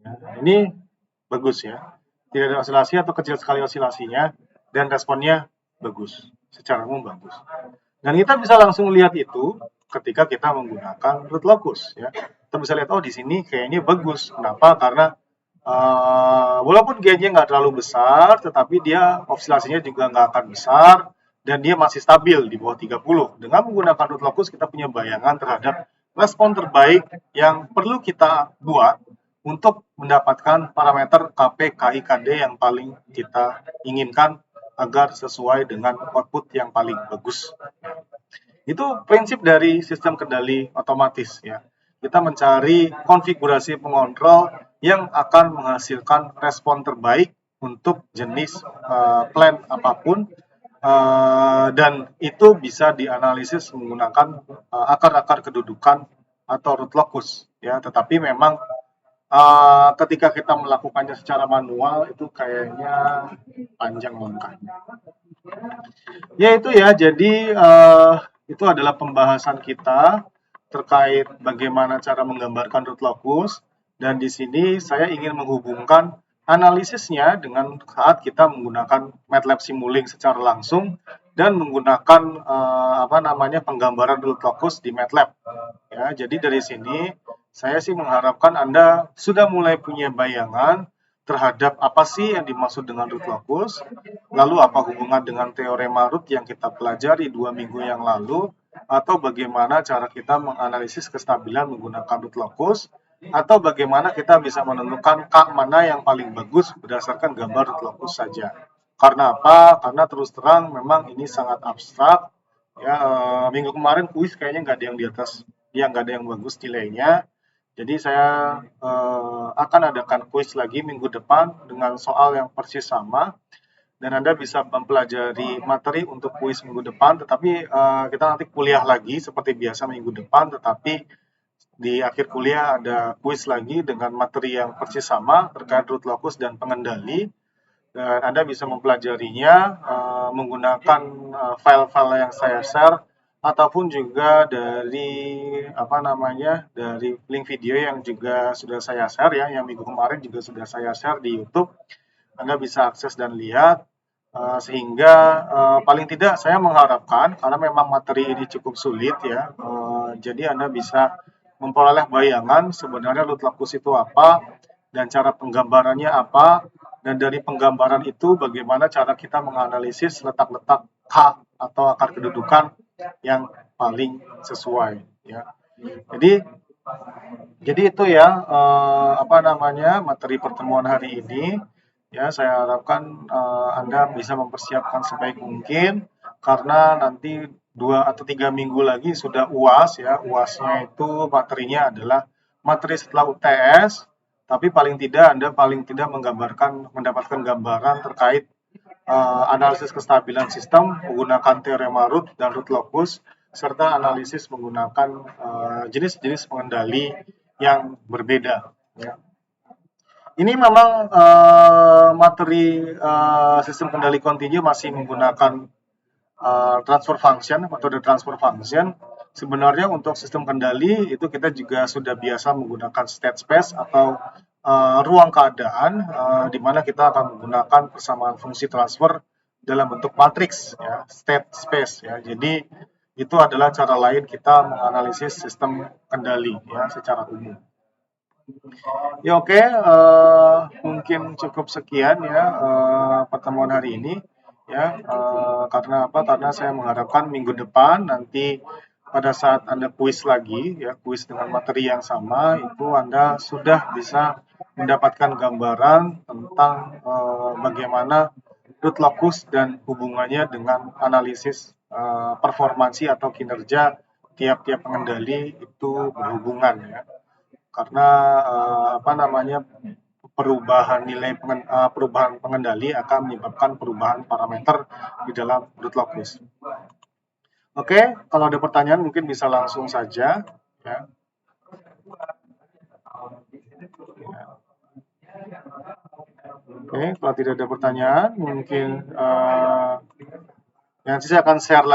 Nah, ini bagus ya. Tidak ada osilasi atau kecil sekali osilasinya dan responnya bagus. Secara umum bagus. Dan kita bisa langsung lihat itu ketika kita menggunakan root locus ya. Kita bisa lihat, oh di sini kayaknya bagus. Kenapa? Karena walaupun gainnya nggak terlalu besar, tetapi dia osilasinya juga nggak akan besar dan dia masih stabil di bawah 30. Dengan menggunakan root locus kita punya bayangan terhadap respon terbaik yang perlu kita buat untuk mendapatkan parameter KP, KI, KD yang paling kita inginkan agar sesuai dengan output yang paling bagus. Itu prinsip dari sistem kendali otomatis ya. Kita mencari konfigurasi pengontrol yang akan menghasilkan respon terbaik untuk jenis plan apapun dan itu bisa dianalisis menggunakan akar-akar kedudukan atau root locus ya. Tetapi memang ketika kita melakukannya secara manual itu kayaknya panjang langkahnya. Ya itu ya, jadi itu adalah pembahasan kita terkait bagaimana cara menggambarkan root locus dan di sini saya ingin menghubungkan analisisnya dengan saat kita menggunakan MATLAB Simulink secara langsung dan menggunakan penggambaran root locus di MATLAB. Ya, jadi dari sini saya sih mengharapkan Anda sudah mulai punya bayangan terhadap apa sih yang dimaksud dengan root locus, lalu apa hubungan dengan teorema root yang kita pelajari 2 minggu yang lalu, atau bagaimana cara kita menganalisis kestabilan menggunakan root locus, atau bagaimana kita bisa menentukan K mana yang paling bagus berdasarkan gambar root locus saja. Karena apa? Karena terus terang memang ini sangat abstrak. Ya, minggu kemarin kuis kayaknya nggak ada yang di atas, ya nggak ada yang bagus nilainya. Jadi saya akan adakan kuis lagi minggu depan dengan soal yang persis sama dan Anda bisa mempelajari materi untuk kuis minggu depan, tetapi kita nanti kuliah lagi seperti biasa minggu depan, tetapi di akhir kuliah ada kuis lagi dengan materi yang persis sama terkait root locus dan pengendali. Dan Anda bisa mempelajarinya menggunakan file-file yang saya share ataupun juga dari dari link video yang juga sudah saya share ya, yang minggu kemarin juga sudah saya share di YouTube. Anda bisa akses dan lihat sehingga paling tidak saya mengharapkan karena memang materi ini cukup sulit ya, jadi Anda bisa memperoleh bayangan sebenarnya root locus itu apa dan cara penggambarannya apa, dan dari penggambaran itu bagaimana cara kita menganalisis letak-letak K atau akar kedudukan yang paling sesuai ya. Jadi itu ya materi pertemuan hari ini ya. Saya harapkan Anda bisa mempersiapkan sebaik mungkin karena nanti 2 atau 3 minggu lagi sudah UAS ya. UASnya itu materinya adalah materi setelah UTS, tapi paling tidak Anda mendapatkan gambaran terkait analisis kestabilan sistem menggunakan teorema root dan root locus, serta analisis menggunakan jenis-jenis pengendali yang berbeda. Ya. Ini memang materi sistem kendali kontinu masih menggunakan transfer function, metode transfer function. Sebenarnya untuk sistem kendali itu kita juga sudah biasa menggunakan state space atau ruang keadaan di mana kita akan menggunakan persamaan fungsi transfer dalam bentuk matriks ya, state space ya. Jadi itu adalah cara lain kita menganalisis sistem kendali ya secara umum. Ya oke, mungkin cukup sekian ya pertemuan hari ini ya. Karena apa? Karena saya mengharapkan minggu depan nanti pada saat Anda kuis lagi ya, kuis dengan materi yang sama, itu Anda sudah bisa mendapatkan gambaran tentang bagaimana root locus dan hubungannya dengan analisis performansi atau kinerja tiap-tiap pengendali itu berhubungan ya. Karena perubahan perubahan pengendali akan menyebabkan perubahan parameter di dalam root locus. Oke, kalau ada pertanyaan mungkin bisa langsung saja ya. Oke, kalau tidak ada pertanyaan, mungkin nanti saya akan share lagi